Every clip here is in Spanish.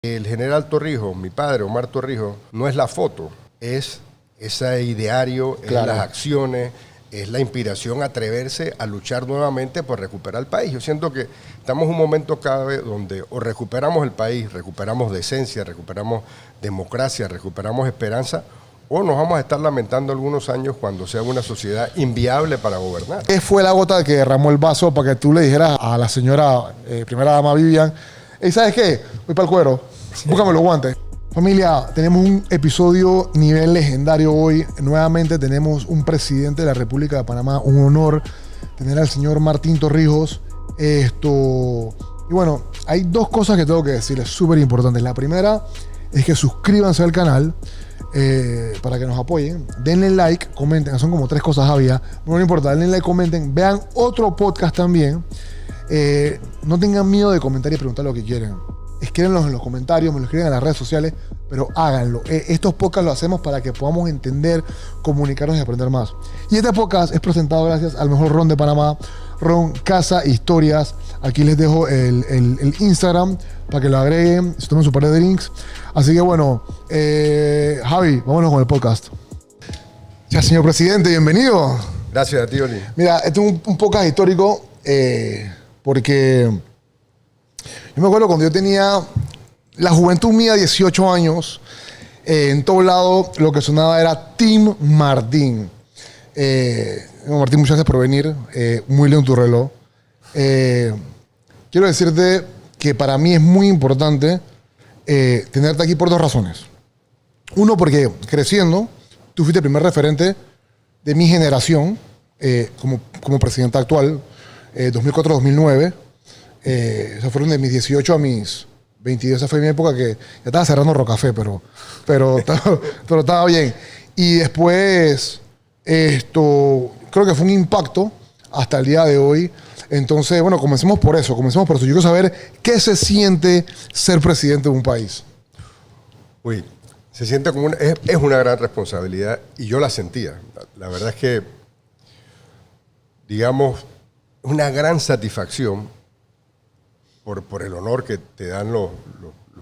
El general Torrijos, mi padre, Omar Torrijos, no es la foto, es ese ideario, Claro. es las acciones, es la inspiración a atreverse a luchar nuevamente por recuperar el país. Yo siento que estamos en un momento clave donde o recuperamos el país, recuperamos decencia, recuperamos democracia, recuperamos esperanza, o nos vamos a estar lamentando algunos años cuando sea una sociedad inviable para gobernar. ¿Qué fue la gota que derramó el vaso para que tú le dijeras a la señora primera dama Vivian, hey, ¿sabes qué? Voy para el cuero, búscame los guantes? Familia, tenemos un episodio nivel legendario hoy. Nuevamente tenemos un presidente de la República de Panamá. Un honor tener al señor Martín Torrijos. Y bueno, hay dos cosas que tengo que decirles súper importantes. La primera es que suscríbanse al canal para que nos apoyen. Denle like, comenten. Son como 3 cosas había. Bueno, no importa, denle like, comenten. Vean otro podcast también. No tengan miedo de comentar y preguntar lo que quieren. Escríbenlos en los comentarios, me lo escriben en las redes sociales, pero háganlo. Estos podcasts lo hacemos para que podamos entender, comunicarnos y aprender más. Y este podcast es presentado gracias al mejor ron de Panamá, Ron Casa Historias. Aquí les dejo el Instagram para que lo agreguen, se tomen su par de drinks. Así que bueno, Javi, vámonos con el podcast. Ya, señor presidente, bienvenido. Gracias a ti, Oli. Mira, este es un podcast histórico porque yo me acuerdo cuando yo tenía la juventud mía, 18 años, en todo lado lo que sonaba era Team Martín. Martín, muchas gracias por venir. Muy lindo tu reloj. Quiero decirte que para mí es muy importante tenerte aquí por 2 razones. Uno, porque creciendo, tú fuiste el primer referente de mi generación como presidente actual, 2004-2009. Esos fueron de mis 18 a mis 22. Esa fue mi época que ya estaba cerrando Rocafé, pero estaba bien. Y después, creo que fue un impacto hasta el día de hoy. Entonces, bueno, comencemos por eso. Yo quiero saber qué se siente ser presidente de un país. Uy, se siente como es una gran responsabilidad y yo la sentía. La verdad es que, digamos, una gran satisfacción por el honor que te dan los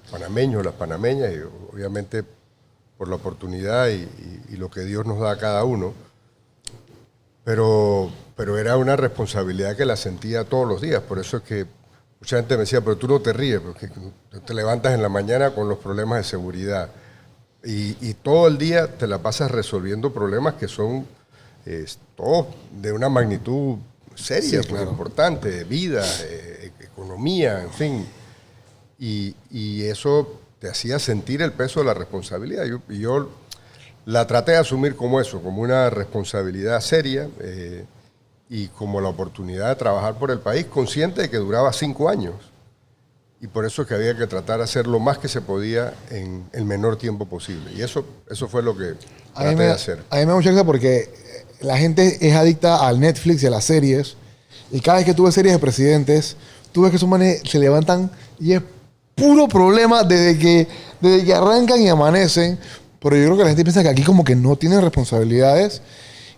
panameños, las panameñas, y obviamente por la oportunidad y lo que Dios nos da a cada uno. Pero era una responsabilidad que la sentía todos los días. Por eso es que mucha gente me decía, pero tú no te ríes, porque te levantas en la mañana con los problemas de seguridad. Y todo el día te la pasas resolviendo problemas que son todos de una magnitud seria, Sí, claro. importante, de vida, economía, en fin. Y eso te hacía sentir el peso de la responsabilidad. Yo la traté de asumir como eso, como una responsabilidad seria y como la oportunidad de trabajar por el país, consciente de que duraba 5 años. Y por eso es que había que tratar de hacer lo más que se podía en el menor tiempo posible. Y eso fue lo que traté de hacer. A mí me da mucha gracia porque la gente es adicta al Netflix y a las series. Y cada vez que tú ves series de presidentes, tú ves que esos manes se levantan y es puro problema desde que arrancan y amanecen. Pero yo creo que la gente piensa que aquí como que no tienen responsabilidades.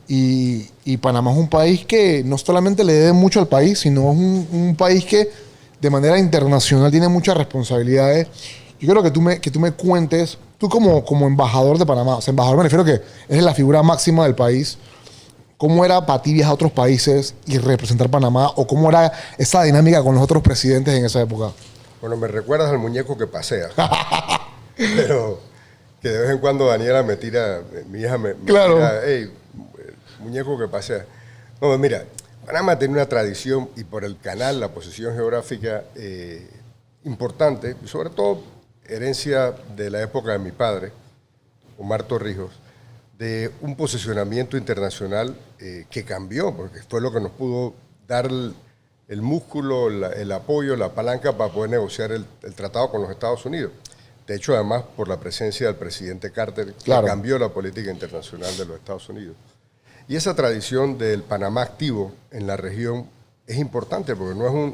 Y Panamá es un país que no solamente le debe mucho al país, sino es un país que de manera internacional tiene muchas responsabilidades. Yo quiero que tú me cuentes, tú como embajador de Panamá, o sea, embajador me refiero que eres la figura máxima del país, ¿cómo era para ti viajar a otros países y representar Panamá? ¿O cómo era esa dinámica con los otros presidentes en esa época? Bueno, me recuerdas al muñeco que pasea. Pero que de vez en cuando Daniela me tira, mi hija me Claro. tira, hey, muñeco que pasea. No, mira, Panamá tiene una tradición y por el canal, la posición geográfica importante, y sobre todo herencia de la época de mi padre, Omar Torrijos, de un posicionamiento internacional que cambió, porque fue lo que nos pudo dar el músculo, el apoyo, la palanca para poder negociar el tratado con los Estados Unidos. De hecho, además, por la presencia del presidente Carter, Claro, que cambió la política internacional de los Estados Unidos. Y esa tradición del Panamá activo en la región es importante porque no es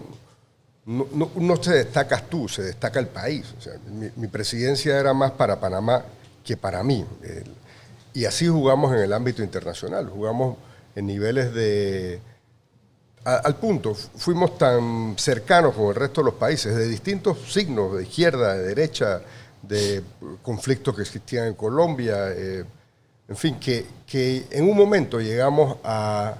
no te destacas tú, se destaca el país. O sea, mi presidencia era más para Panamá que para mí. Y así jugamos en el ámbito internacional, jugamos en niveles de al punto, fuimos tan cercanos con el resto de los países, de distintos signos, de izquierda, de derecha, de conflictos que existían en Colombia, en fin, que en un momento llegamos a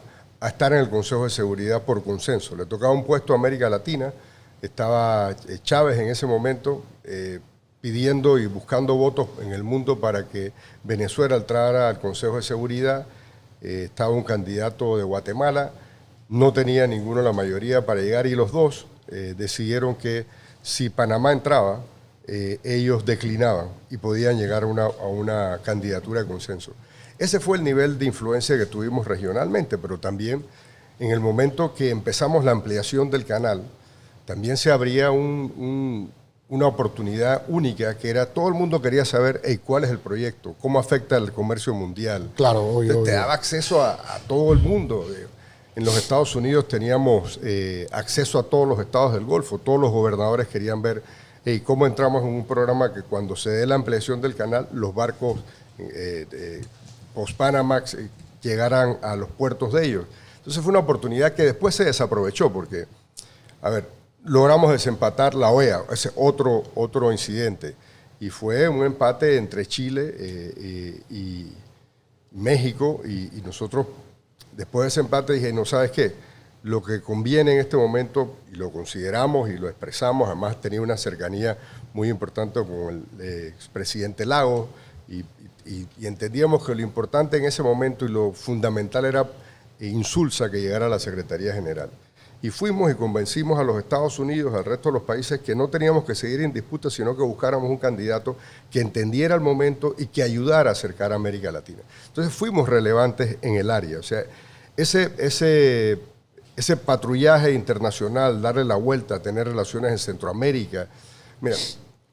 estar en el Consejo de Seguridad por consenso. Le tocaba un puesto a América Latina, estaba Chávez en ese momento pidiendo y buscando votos en el mundo para que Venezuela entrara al Consejo de Seguridad, estaba un candidato de Guatemala, no tenía ninguno la mayoría para llegar y los dos decidieron que si Panamá entraba, ellos declinaban y podían llegar a una candidatura de consenso. Ese fue el nivel de influencia que tuvimos regionalmente, pero también en el momento que empezamos la ampliación del canal, también se abría una oportunidad única que era todo el mundo quería saber cuál es el proyecto, cómo afecta el comercio mundial. Claro, obvio. Te daba acceso a todo el mundo. En los Estados Unidos teníamos acceso a todos los estados del Golfo, todos los gobernadores querían ver cómo entramos en un programa que cuando se dé la ampliación del canal, los barcos post-Panamax llegaran a los puertos de ellos. Entonces fue una oportunidad que después se desaprovechó porque, a ver, logramos desempatar la OEA, ese otro incidente, y fue un empate entre Chile y México, y nosotros después de ese empate dije, no, ¿sabes qué? Lo que conviene en este momento, y lo consideramos y lo expresamos, además tenía una cercanía muy importante con el expresidente Lagos, y entendíamos que lo importante en ese momento y lo fundamental era Insulza que llegara a la Secretaría General. Y fuimos y convencimos a los Estados Unidos, al resto de los países, que no teníamos que seguir en disputa, sino que buscáramos un candidato que entendiera el momento y que ayudara a acercar a América Latina. Entonces fuimos relevantes en el área. O sea, ese patrullaje internacional, darle la vuelta, tener relaciones en Centroamérica. Mira,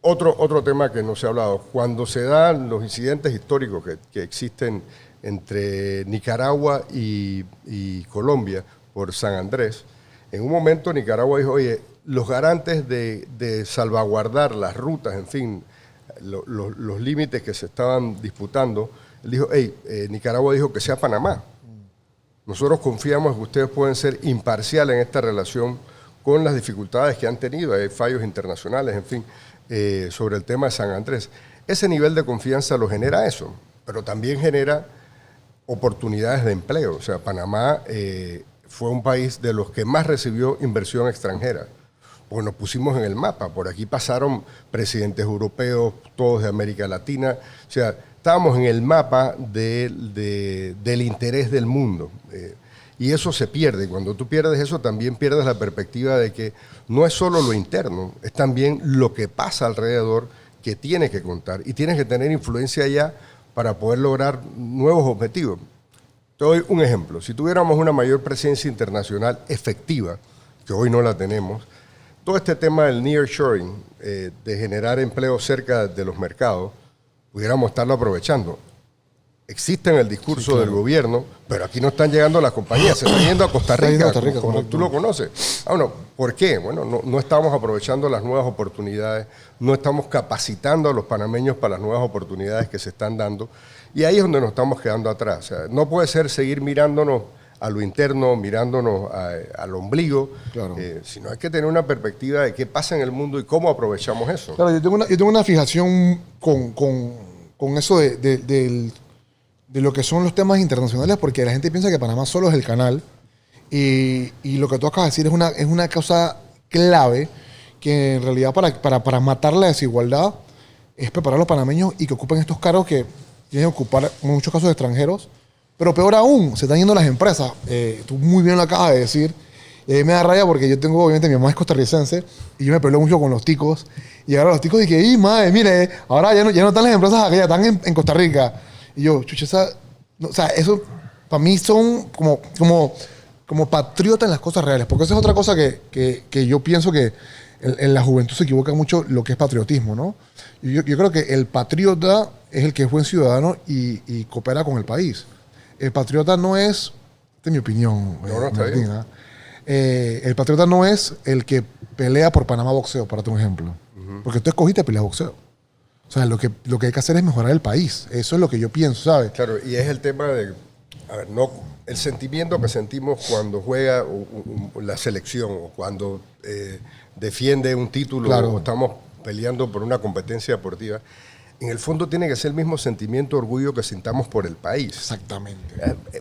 otro tema que no se ha hablado, cuando se dan los incidentes históricos que existen entre Nicaragua y Colombia por San Andrés, en un momento Nicaragua dijo, oye, los garantes de salvaguardar las rutas, en fin, los límites que se estaban disputando, él dijo, Nicaragua dijo que sea Panamá. Nosotros confiamos que ustedes pueden ser imparciales en esta relación con las dificultades que han tenido, hay fallos internacionales, en fin, sobre el tema de San Andrés. Ese nivel de confianza lo genera eso, pero también genera oportunidades de empleo. O sea, Panamá fue un país de los que más recibió inversión extranjera, porque nos pusimos en el mapa. Por aquí pasaron presidentes europeos, todos de América Latina. O sea, estábamos en el mapa del interés del mundo. Y eso se pierde. Cuando tú pierdes eso, también pierdes la perspectiva de que no es solo lo interno, es también lo que pasa alrededor que tienes que contar. Y tienes que tener influencia allá para poder lograr nuevos objetivos. Te doy un ejemplo. Si tuviéramos una mayor presencia internacional efectiva, que hoy no la tenemos, todo este tema del nearshoring, de generar empleo cerca de los mercados, pudiéramos estarlo aprovechando. Existe en el discurso del gobierno, pero aquí no están llegando las compañías, se están yendo a Costa Rica, como tú lo conoces. Bueno, ¿por qué? Bueno, no estamos aprovechando las nuevas oportunidades, no estamos capacitando a los panameños para las nuevas oportunidades que se están dando, y ahí es donde nos estamos quedando atrás. O sea, no puede ser seguir mirándonos a lo interno, mirándonos al ombligo, claro. Sino hay que tener una perspectiva de qué pasa en el mundo y cómo aprovechamos eso. Claro, yo tengo una fijación con eso de lo que son los temas internacionales, porque la gente piensa que Panamá solo es el canal, y lo que tú acabas de decir es una cosa clave, que en realidad para matar la desigualdad es preparar a los panameños y que ocupen estos cargos que tienen que ocupar en muchos casos extranjeros, pero peor aún, se están yendo las empresas. Tú muy bien lo acabas de decir, y ahí me da raya porque yo tengo, obviamente, mi mamá es costarricense, y yo me peleo mucho con los ticos, y ahora los ticos dije, madre, mire, ahora ya no están las empresas acá, ya están en Costa Rica. Y yo, chucha, o sea, eso para mí son como patriotas en las cosas reales, porque esa es otra cosa que yo pienso que en la juventud se equivoca mucho lo que es patriotismo, ¿no? Yo creo que el patriota es el que es buen ciudadano y coopera con el país. El patriota no es, esta es mi opinión, Martín, el patriota no es el que pelea por Panamá boxeo, para tu ejemplo, porque tú escogiste pelear boxeo. O sea, lo que hay que hacer es mejorar el país. Eso es lo que yo pienso, ¿sabes? Claro, y es el tema de A ver, no, el sentimiento que sentimos cuando juega la selección o cuando defiende un título Claro. o estamos peleando por una competencia deportiva, en el fondo tiene que ser el mismo sentimiento de orgullo que sintamos por el país. Exactamente.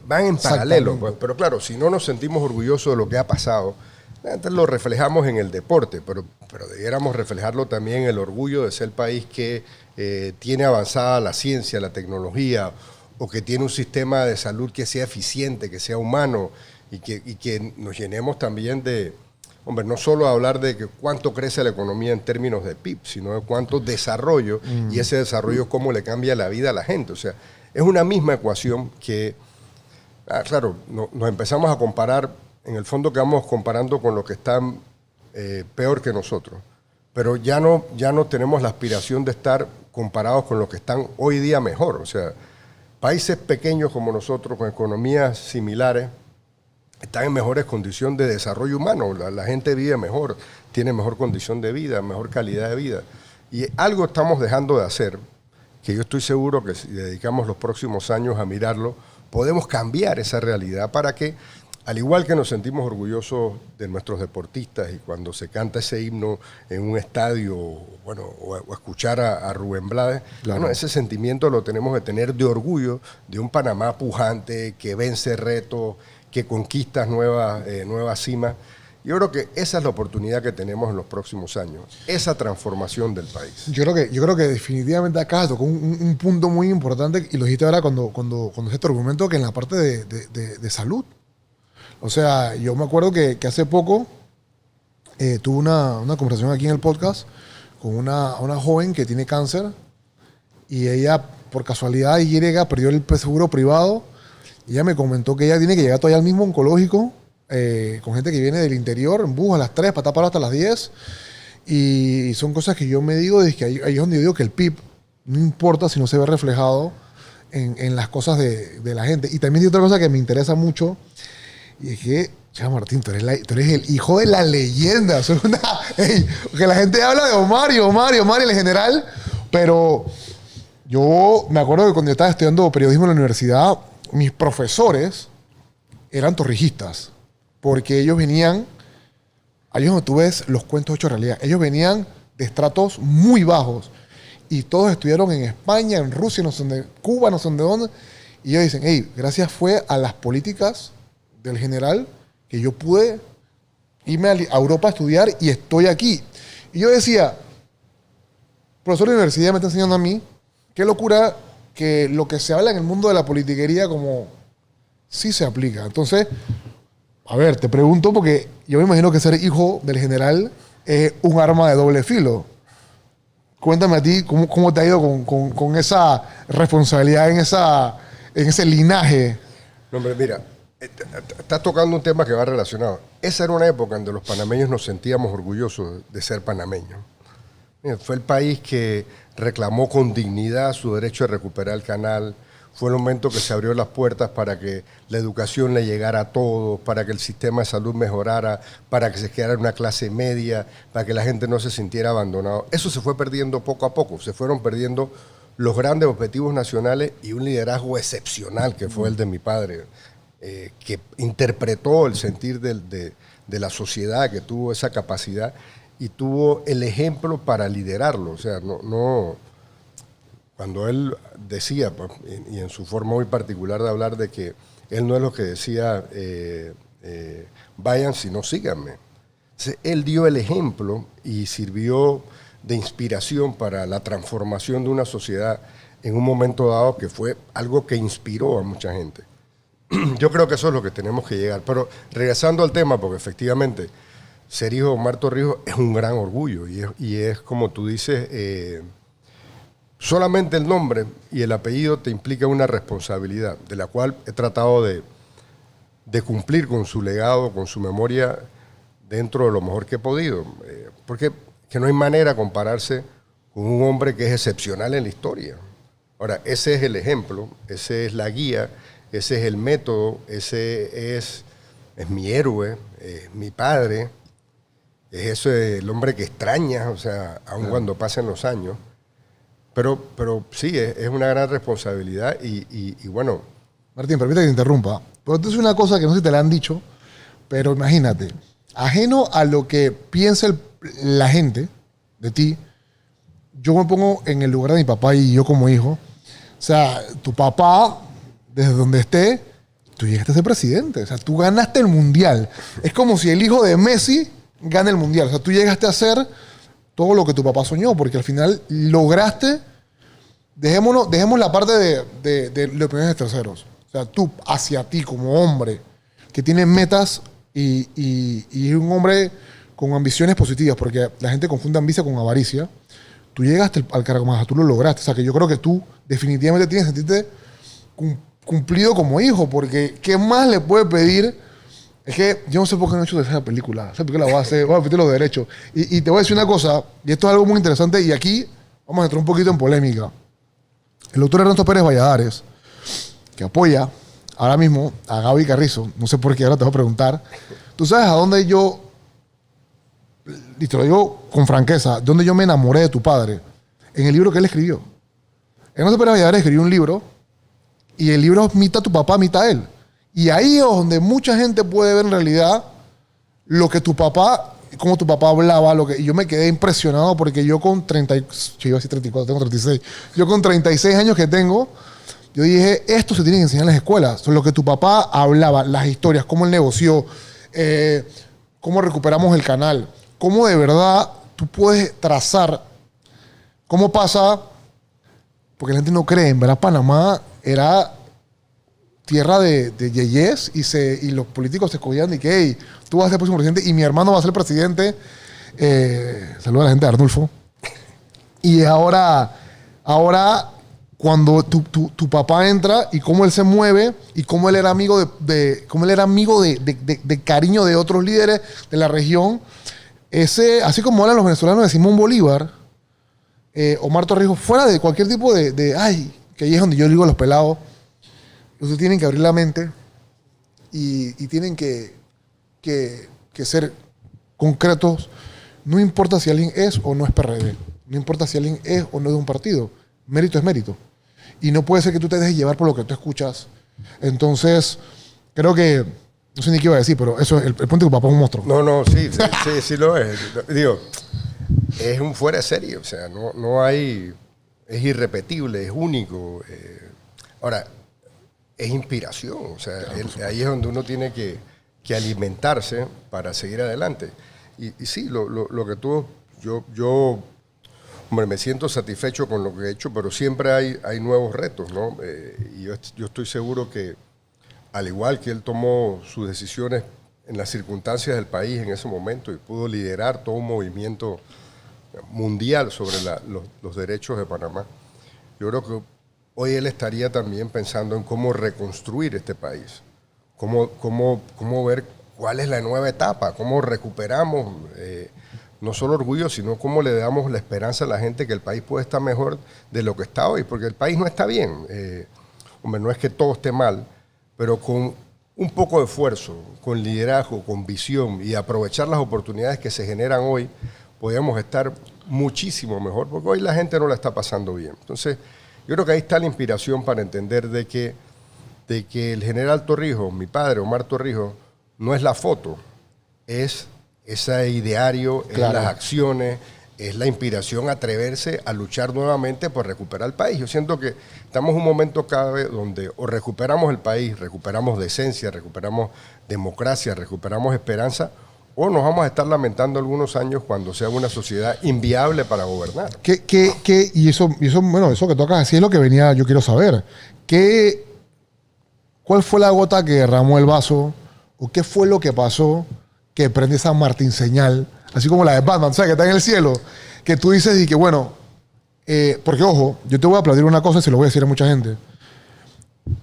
Van en paralelo, Exactamente. pues, pero claro, si no nos sentimos orgullosos de lo que ha pasado, entonces lo reflejamos en el deporte, pero debiéramos reflejarlo también en el orgullo de ser el país que tiene avanzada la ciencia, la tecnología, o que tiene un sistema de salud que sea eficiente, que sea humano, y que nos llenemos también de, hombre, no solo hablar de que cuánto crece la economía en términos de PIB, sino de cuánto desarrollo, y ese desarrollo cómo le cambia la vida a la gente. O sea, es una misma ecuación que, claro, nos empezamos a comparar, en el fondo quedamos comparando con los que están peor que nosotros, pero ya no tenemos la aspiración de estar comparados con los que están hoy día mejor. O sea, países pequeños como nosotros, con economías similares, están en mejores condiciones de desarrollo humano. La gente vive mejor, tiene mejor condición de vida, mejor calidad de vida. Y algo estamos dejando de hacer, que yo estoy seguro que si dedicamos los próximos años a mirarlo, podemos cambiar esa realidad para que, al igual que nos sentimos orgullosos de nuestros deportistas y cuando se canta ese himno en un estadio, bueno, o escuchar a Rubén Blades, Claro. bueno, ese sentimiento lo tenemos que tener de orgullo de un Panamá pujante, que vence retos, que conquista nuevas cimas. Yo creo que esa es la oportunidad que tenemos en los próximos años, esa transformación del país. Yo creo que definitivamente acá tocó un punto muy importante y lo dijiste ahora cuando hice tu argumento, que en la parte de salud. O sea, yo me acuerdo que hace poco tuve una conversación aquí en el podcast con una joven que tiene cáncer y ella, por casualidad, perdió el seguro privado y ella me comentó que ella tiene que llegar todavía al mismo oncológico con gente que viene del interior, en bus a las 3 para estar parado hasta las 10. Y son cosas que yo me digo, es que ahí es donde yo digo que el PIB no importa si no se ve reflejado en las cosas de la gente. Y también hay otra cosa que me interesa mucho, y es que, ya Martín, tú eres el hijo de la leyenda. Que la gente habla de Omar y el general, pero yo me acuerdo que cuando yo estaba estudiando periodismo en la universidad, mis profesores eran torrijistas, porque ellos venían, ahí es donde tú ves los cuentos hechos realidad, ellos venían de estratos muy bajos, y todos estudiaron en España, en Rusia, no sé dónde, Cuba, no sé dónde, y ellos dicen, hey, gracias fue a las políticas del general que yo pude irme a Europa a estudiar y estoy aquí. Y yo decía, profesor de universidad me está enseñando a mí, qué locura que lo que se habla en el mundo de la politiquería como sí se aplica. Entonces, a ver, te pregunto porque yo me imagino que ser hijo del general es un arma de doble filo. Cuéntame a ti cómo te ha ido con esa responsabilidad en ese linaje. No, hombre, mira, estás tocando un tema que va relacionado. Esa era una época en donde los panameños nos sentíamos orgullosos de ser panameños. Mira, fue el país que reclamó con dignidad su derecho a recuperar el canal. Fue el momento que se abrió las puertas para que la educación le llegara a todos, para que el sistema de salud mejorara, para que se quedara una clase media, para que la gente no se sintiera abandonado. Eso se fue perdiendo poco a poco. Se fueron perdiendo los grandes objetivos nacionales y un liderazgo excepcional que fue el de mi padre, que interpretó el sentir de la sociedad, que tuvo esa capacidad y tuvo el ejemplo para liderarlo. O sea, cuando él decía, y en su forma muy particular de hablar, de que él no es lo que decía, vayan, sino síganme. Entonces, él dio el ejemplo y sirvió de inspiración para la transformación de una sociedad en un momento dado que fue algo que inspiró a mucha gente. Yo creo que eso es lo que tenemos que llegar. Pero regresando al tema, porque efectivamente ser hijo de Omar Torrijos es un gran orgullo y es como tú dices, solamente el nombre y el apellido te implica una responsabilidad, de la cual he tratado de cumplir con su legado, con su memoria, dentro de lo mejor que he podido. Porque que no hay manera de compararse con un hombre que es excepcional en la historia. Ahora, ese es el ejemplo, ese es la guía, ese es el método, ese es mi héroe, mi padre, es ese el hombre que extrañas, o sea, aun cuando pasen los años. Pero sí, es una gran responsabilidad y bueno, Martín, permítame que te interrumpa. Pero esto es una cosa que no sé si te la han dicho, pero imagínate, ajeno a lo que piensa la gente de ti, yo me pongo en el lugar de mi papá y yo como hijo. O sea, tu papá, desde donde esté, tú llegaste a ser presidente. O sea, tú ganaste el mundial. Es como si el hijo de Messi gane el mundial. O sea, tú llegaste a hacer todo lo que tu papá soñó, porque al final lograste. Dejemos la parte de las opiniones de terceros. O sea, tú, hacia ti como hombre, que tiene metas y es un hombre con ambiciones positivas, porque la gente confunde ambición con avaricia. Tú llegaste al Caracas, tú lo lograste. O sea, que yo creo que tú definitivamente tienes que sentirte cumplido como hijo, porque ¿qué más le puede pedir? Es que yo no sé por qué no he hecho esa película. Esa película la voy a hacer, voy a repetir los derechos. Y te voy a decir una cosa, y esto es algo muy interesante, y aquí vamos a entrar un poquito en polémica. El doctor Ernesto Pérez Valladares, que apoya ahora mismo a Gaby Carrizo, no sé por qué, ahora te voy a preguntar. ¿Tú sabes a dónde yo, y te lo digo con franqueza, dónde yo me enamoré de tu padre? En el libro que él escribió. Ernesto Pérez Valladares escribió un libro, y el libro es mitad tu papá, mitad él. Y ahí es donde mucha gente puede ver en realidad lo que tu papá, cómo tu papá hablaba, y yo me quedé impresionado porque yo con 30, yo iba a decir 34, tengo 36. Yo con 36 años que tengo, yo dije, esto se tiene que enseñar en las escuelas. Lo que tu papá hablaba, las historias, cómo él negoció, cómo recuperamos el canal, cómo de verdad tú puedes trazar, cómo pasa, porque la gente no cree, en verdad Panamá era tierra de yeyes y los políticos se escogían de que, hey, tú vas a ser el próximo presidente y mi hermano va a ser presidente. Saluda a la gente de Arnulfo. Y ahora cuando tu papá entra y cómo él se mueve y cómo él era amigo de cariño de otros líderes de la región, así como hablan los venezolanos de Simón Bolívar, Omar Torrijos, fuera de cualquier tipo ay, que ahí es donde yo digo a los pelados, ustedes tienen que abrir la mente y tienen que ser concretos. No importa si alguien es o no es PRD. No importa si alguien es o no es de un partido. Mérito es mérito. Y no puede ser que tú te dejes llevar por lo que tú escuchas. Entonces, creo que, no sé ni qué iba a decir, pero eso, el punto de que tu papá es un monstruo. No, sí lo es. Digo, es un fuera de serie. O sea, no hay... Es irrepetible, es único. Ahora, es inspiración, o sea, ahí es donde uno tiene que alimentarse para seguir adelante. Y sí, lo que yo, hombre, me siento satisfecho con lo que he hecho, pero siempre hay nuevos retos, ¿no? Y yo estoy seguro que, al igual que él tomó sus decisiones en las circunstancias del país en ese momento y pudo liderar todo un movimiento mundial sobre los derechos de Panamá, yo creo que hoy él estaría también pensando en cómo reconstruir este país, cómo ver cuál es la nueva etapa, cómo recuperamos no solo orgullo, sino cómo le damos la esperanza a la gente que el país puede estar mejor de lo que está hoy, porque el país no está bien. Hombre, no es que todo esté mal, pero con un poco de esfuerzo, con liderazgo, con visión y aprovechar las oportunidades que se generan hoy, podríamos estar muchísimo mejor, porque hoy la gente no la está pasando bien. Entonces, yo creo que ahí está la inspiración para entender de que el general Torrijos, mi padre, Omar Torrijos, no es la foto, es ese ideario, claro, es las acciones, es la inspiración a atreverse a luchar nuevamente por recuperar el país. Yo siento que estamos en un momento cada vez donde o recuperamos el país, recuperamos decencia, recuperamos democracia, recuperamos esperanza, o nos vamos a estar lamentando algunos años cuando sea una sociedad inviable para gobernar. Y eso, bueno, eso que tocas así es lo que venía, yo quiero saber. ¿Cuál fue la gota que derramó el vaso? ¿O qué fue lo que pasó que prende esa Martín señal? Así como la de Batman, ¿sabes? Que está en el cielo. Que tú dices y que, bueno, porque ojo, yo te voy a aplaudir una cosa y se lo voy a decir a mucha gente.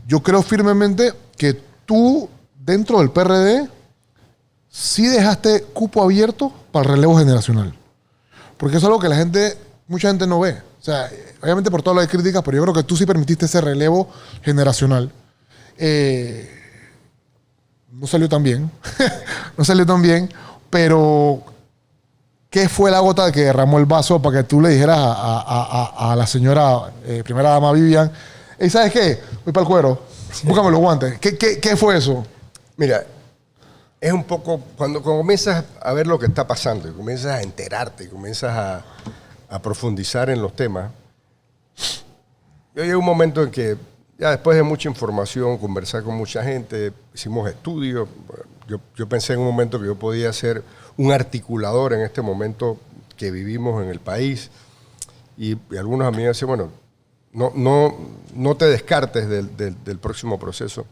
Yo creo firmemente que tú, dentro del PRD, sí dejaste cupo abierto para el relevo generacional. Porque eso es algo que mucha gente no ve. O sea, obviamente por todo lo de críticas, pero yo creo que tú sí permitiste ese relevo generacional. No salió tan bien. No salió tan bien, pero ¿qué fue la gota que derramó el vaso para que tú le dijeras a la señora primera dama Vivian, hey, ¿sabes qué? Voy para el cuero. Búscame los guantes. ¿Qué fue eso? Mira, es un poco, cuando comienzas a ver lo que está pasando y comienzas a enterarte y comienzas a profundizar en los temas, yo llegué a un momento en que, ya después de mucha información, conversar con mucha gente, hicimos estudios, yo pensé en un momento que yo podía ser un articulador en este momento que vivimos en el país, y algunos amigos decían, bueno, no te descartes del próximo proceso,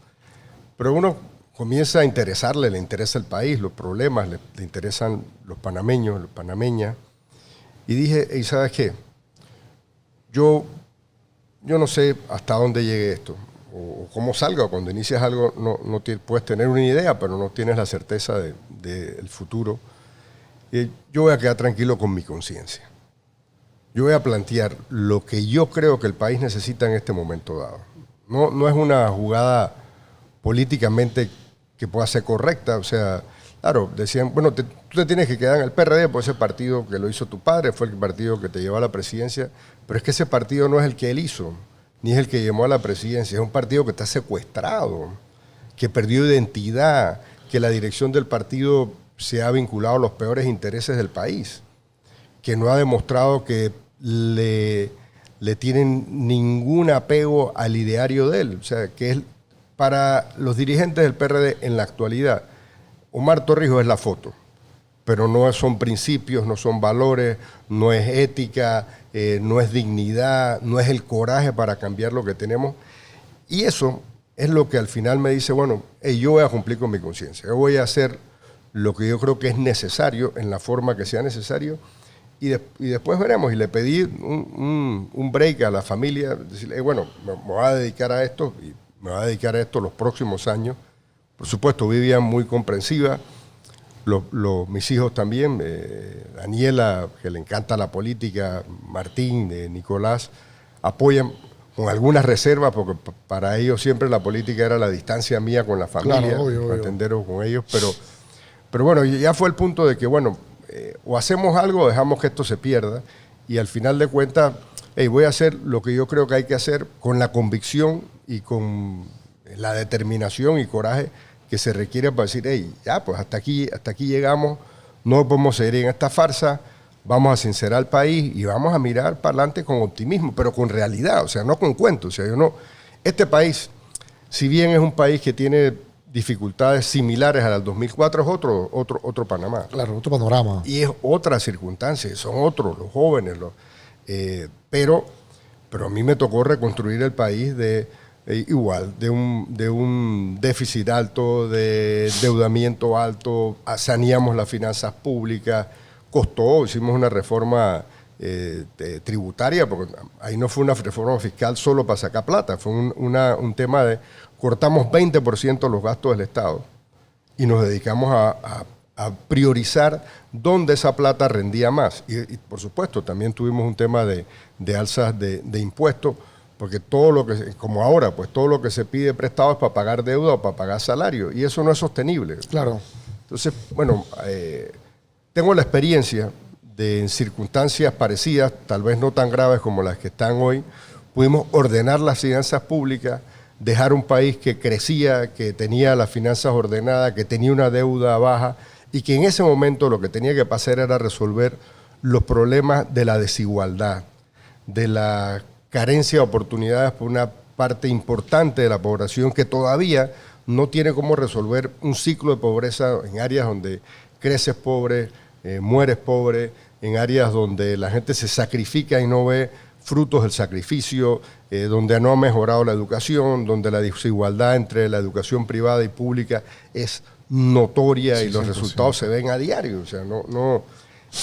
pero uno comienza a interesarle, le interesa el país, los problemas, le interesan los panameños, las panameñas. Y dije, ¿y sabes qué? Yo no sé hasta dónde llegue esto, o cómo salga, o cuando inicias algo puedes tener una idea, pero no tienes la certeza del futuro. Y yo voy a quedar tranquilo con mi conciencia. Yo voy a plantear lo que yo creo que el país necesita en este momento dado. No es una jugada políticamente que pueda ser correcta, o sea, claro, decían, bueno, tú te tienes que quedar en el PRD por ese partido que lo hizo tu padre, fue el partido que te llevó a la presidencia, pero es que ese partido no es el que él hizo, ni es el que llamó a la presidencia, es un partido que está secuestrado, que perdió identidad, que la dirección del partido se ha vinculado a los peores intereses del país, que no ha demostrado que le tienen ningún apego al ideario de él, o sea, que es para los dirigentes del PRD en la actualidad, Omar Torrijos es la foto, pero no son principios, no son valores, no es ética, no es dignidad, no es el coraje para cambiar lo que tenemos. Y eso es lo que al final me dice, bueno, yo voy a cumplir con mi conciencia, yo voy a hacer lo que yo creo que es necesario en la forma que sea necesario y después veremos. Y le pedí un break a la familia, decirle, bueno, me voy a dedicar a esto y me voy a dedicar a esto los próximos años. Por supuesto, Vivian muy comprensiva, mis hijos también, Daniela, que le encanta la política, Martín, Nicolás, apoyan con algunas reservas, porque para ellos siempre la política era la distancia mía con la familia, claro, obvio. entenderos con ellos, pero bueno, ya fue el punto de que, bueno, o hacemos algo o dejamos que esto se pierda, y al final de cuentas, voy a hacer lo que yo creo que hay que hacer con la convicción y con la determinación y coraje que se requiere para decir, ya, pues hasta aquí llegamos, no podemos seguir en esta farsa, vamos a sincerar al país y vamos a mirar para adelante con optimismo, pero con realidad, o sea, no con cuentos. O sea, este país, si bien es un país que tiene dificultades similares a las 2004, es otro Panamá. Claro, otro panorama. Y es otra circunstancia, son otros, los jóvenes, pero a mí me tocó reconstruir el país igual, de un déficit alto, de endeudamiento alto, saneamos las finanzas públicas, costó, hicimos una reforma tributaria, porque ahí no fue una reforma fiscal solo para sacar plata, fue un tema de cortamos 20% los gastos del Estado y nos dedicamos a priorizar dónde esa plata rendía más. Y por supuesto, también tuvimos un tema de alzas de impuestos, porque todo lo que, como ahora, pues todo lo que se pide prestado es para pagar deuda o para pagar salario, y eso no es sostenible. Claro. Entonces, bueno, tengo la experiencia de en circunstancias parecidas, tal vez no tan graves como las que están hoy, pudimos ordenar las finanzas públicas, dejar un país que crecía, que tenía las finanzas ordenadas, que tenía una deuda baja, y que en ese momento lo que tenía que pasar era resolver los problemas de la desigualdad, de la carencia de oportunidades por una parte importante de la población que todavía no tiene cómo resolver un ciclo de pobreza en áreas donde creces pobre, mueres pobre, en áreas donde la gente se sacrifica y no ve frutos del sacrificio, donde no ha mejorado la educación, donde la desigualdad entre la educación privada y pública es notoria, y los resultados se ven a diario. O sea,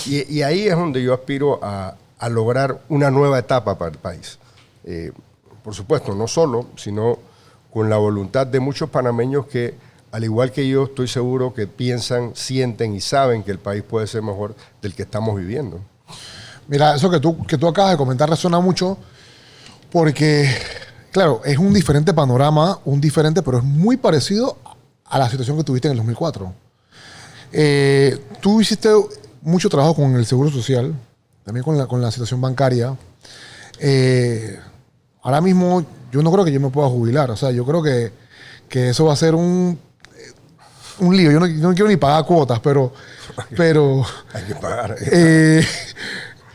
y ahí es donde yo aspiro a lograr una nueva etapa para el país. Por supuesto, no solo, sino con la voluntad de muchos panameños que, al igual que yo, estoy seguro que piensan, sienten y saben que el país puede ser mejor del que estamos viviendo. Mira, eso que tú acabas de comentar resuena mucho porque, claro, es un diferente panorama, pero es muy parecido a la situación que tuviste en el 2004. Tú hiciste mucho trabajo con el Seguro Social, también con la situación bancaria. ahora mismo yo no creo que yo me pueda jubilar. O sea, yo creo que eso va a ser un lío. Yo no quiero ni pagar cuotas, pero Hay que pagar.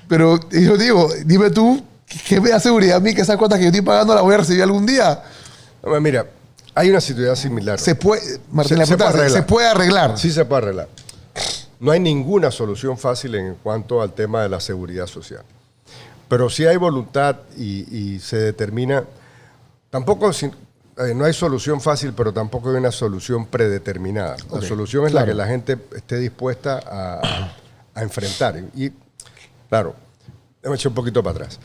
pero yo digo, dime tú, ¿qué me da seguridad a mí que esas cuotas que yo estoy pagando las voy a recibir algún día? No, mira, hay una situación similar. Se puede, Martín, se puede arreglar. Sí se puede arreglar. No hay ninguna solución fácil en cuanto al tema de la seguridad social. Pero sí hay voluntad y se determina. Tampoco no hay solución fácil, pero tampoco hay una solución predeterminada. La solución es la que la gente esté dispuesta a enfrentar. Y claro, déjame echar un poquito para atrás.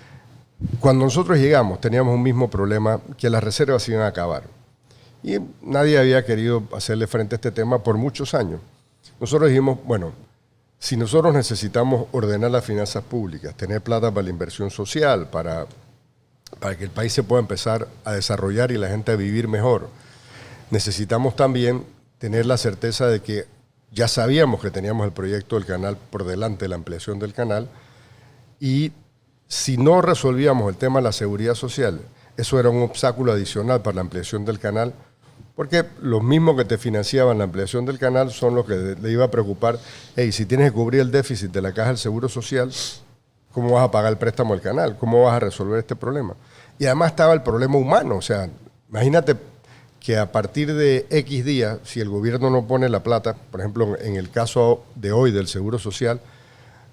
Cuando nosotros llegamos teníamos un mismo problema, que las reservas se iban a acabar. Y nadie había querido hacerle frente a este tema por muchos años. Nosotros dijimos, bueno, si nosotros necesitamos ordenar las finanzas públicas, tener plata para la inversión social, para que el país se pueda empezar a desarrollar y la gente a vivir mejor, necesitamos también tener la certeza de que ya sabíamos que teníamos el proyecto del canal por delante, la ampliación del canal, y si no resolvíamos el tema de la seguridad social, eso era un obstáculo adicional para la ampliación del canal, porque los mismos que te financiaban la ampliación del canal son los que le iba a preocupar, hey, si tienes que cubrir el déficit de la Caja del Seguro Social, ¿cómo vas a pagar el préstamo del canal? ¿Cómo vas a resolver este problema? Y además estaba el problema humano, o sea, imagínate que a partir de X días, si el gobierno no pone la plata, por ejemplo, en el caso de hoy del Seguro Social,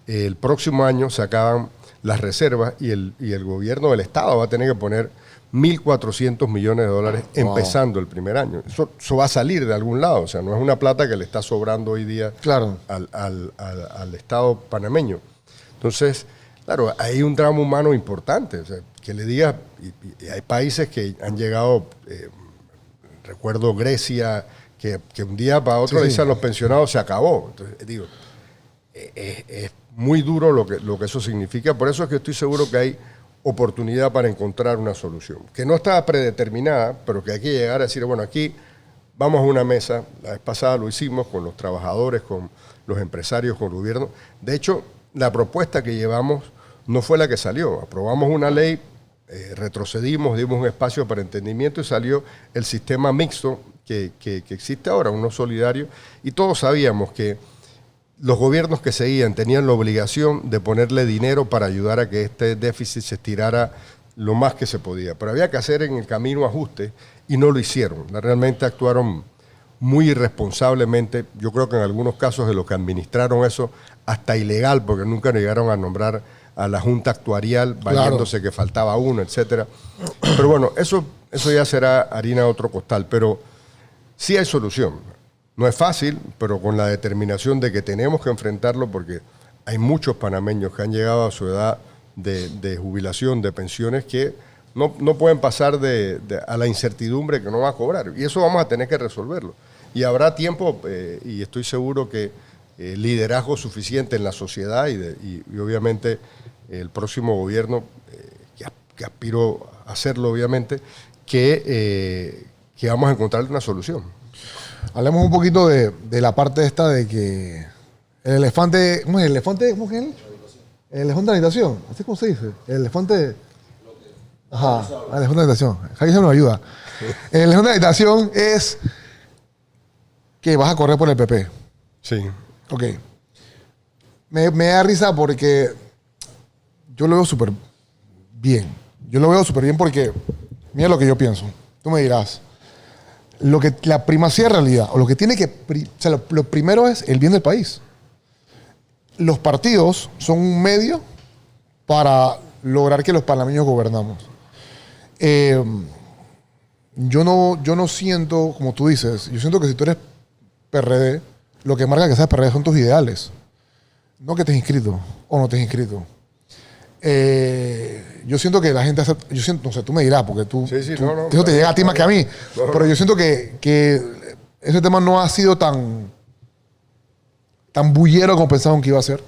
el próximo año se acaban las reservas y el gobierno del Estado va a tener que poner 1.400 millones de dólares empezando el primer año. Eso va a salir de algún lado, o sea, no es una plata que le está sobrando hoy día al Estado panameño. Entonces, claro, hay un drama humano importante, o sea, que le digas, y hay países que han llegado, recuerdo Grecia, que un día para otro le dicen a los pensionados, se acabó. Entonces, digo, es muy duro lo que eso significa, por eso es que estoy seguro que hay oportunidad para encontrar una solución, que no está predeterminada, pero que hay que llegar a decir, bueno, aquí vamos a una mesa, la vez pasada lo hicimos con los trabajadores, con los empresarios, con el gobierno. De hecho, la propuesta que llevamos no fue la que salió, aprobamos una ley, retrocedimos, dimos un espacio para entendimiento y salió el sistema mixto que existe ahora, uno solidario, y todos sabíamos que los gobiernos que seguían tenían la obligación de ponerle dinero para ayudar a que este déficit se estirara lo más que se podía. Pero había que hacer en el camino ajustes y no lo hicieron. Realmente actuaron muy irresponsablemente. Yo creo que en algunos casos de los que administraron eso, hasta ilegal, porque nunca llegaron a nombrar a la Junta Actuarial, valiéndose que faltaba uno, etcétera. Pero bueno, eso ya será harina de otro costal. Pero sí hay solución. No es fácil, pero con la determinación de que tenemos que enfrentarlo porque hay muchos panameños que han llegado a su edad de jubilación, de pensiones, que no pueden pasar a la incertidumbre que no va a cobrar. Y eso vamos a tener que resolverlo. Y habrá tiempo, y estoy seguro que liderazgo suficiente en la sociedad y obviamente el próximo gobierno, que aspiro a hacerlo obviamente, que vamos a encontrar una solución. Hablemos un poquito de la parte esta de que el elefante... ¿Cómo es el elefante? ¿Cómo es el? El elefante de la habitación. ¿Así cómo se dice? El elefante... Ajá, el elefante de la habitación. Aquí se nos ayuda. El elefante de la habitación es que vas a correr por el PP. Sí. Ok. Me da risa porque yo lo veo súper bien. Yo lo veo súper bien porque mira lo que yo pienso. Tú me dirás... la primacía de realidad, o lo que tiene que... O sea, lo primero es el bien del país. Los partidos son un medio para lograr que los panameños gobernamos. Yo no siento, como tú dices, yo siento que si tú eres PRD, lo que marca que seas PRD son tus ideales. No que te has inscrito o no te has inscrito. Yo siento que la gente hace, yo siento, no sé, tú me dirás, porque eso te llega a ti más que a mí, pero yo siento que ese tema no ha sido tan bullero como pensaban que iba a ser.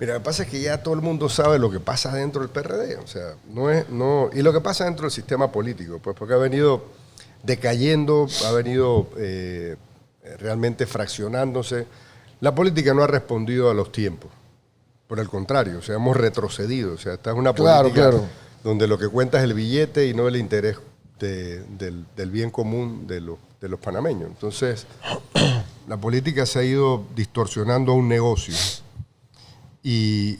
Mira, lo que pasa es que ya todo el mundo sabe lo que pasa dentro del PRD, o sea, y lo que pasa dentro del sistema político, pues porque ha venido decayendo, ha venido realmente fraccionándose. La política no ha respondido a los tiempos. Por el contrario, o sea, hemos retrocedido. O sea, esta es una política donde lo que cuenta es el billete y no el interés del bien común de los panameños. Entonces, la política se ha ido distorsionando a un negocio. Y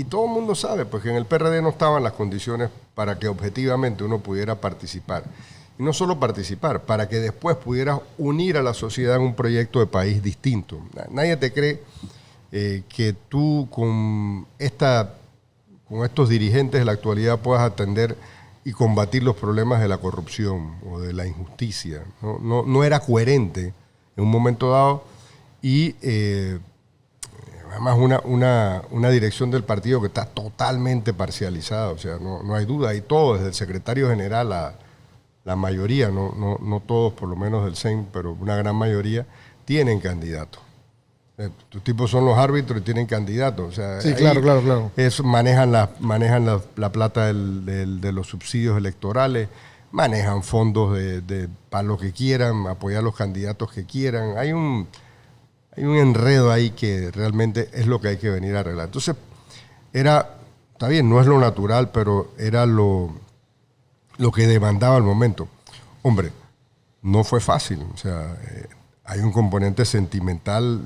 todo el mundo sabe pues, que en el PRD no estaban las condiciones para que objetivamente uno pudiera participar. Y no solo participar, para que después pudieras unir a la sociedad en un proyecto de país distinto. Nadie te cree que tú con estos dirigentes de la actualidad puedas atender y combatir los problemas de la corrupción o de la injusticia. No era coherente en un momento dado y además una dirección del partido que está totalmente parcializada, o sea, no hay duda, hay todo, desde el secretario general a la mayoría, no todos por lo menos del CEN, pero una gran mayoría, tienen candidatos. Tus tipos son los árbitros y tienen candidatos. O sea, sí, claro. Manejan la plata de los subsidios electorales, manejan fondos para lo que quieran, apoyar a los candidatos que quieran. Hay un enredo ahí que realmente es lo que hay que venir a arreglar. Entonces, está bien, no es lo natural, pero era lo que demandaba el momento. Hombre, no fue fácil. O sea, hay un componente sentimental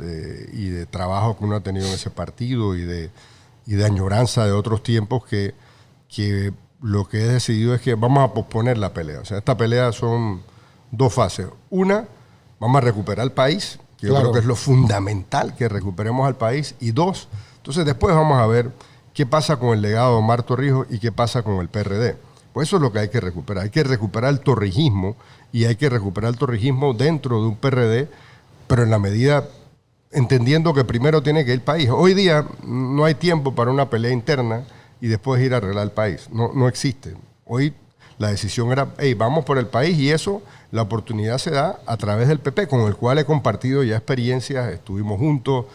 y de trabajo que uno ha tenido en ese partido y de añoranza de otros tiempos que lo que he decidido es que vamos a posponer la pelea. O sea, esta pelea son dos fases. Una, vamos a recuperar el país. Yo creo que es lo fundamental, que recuperemos al país. Y dos, entonces después vamos a ver qué pasa con el legado de Omar Torrijos y qué pasa con el PRD. Pues eso es lo que hay que recuperar. Hay que recuperar el torrijismo y hay que recuperar el torrijismo dentro de un PRD, pero en la medida, entendiendo que primero tiene que ir el país. Hoy día no hay tiempo para una pelea interna y después ir a arreglar el país. No existe. Hoy la decisión era, vamos por el país, y eso, la oportunidad se da a través del PP, con el cual he compartido ya experiencias, estuvimos juntos,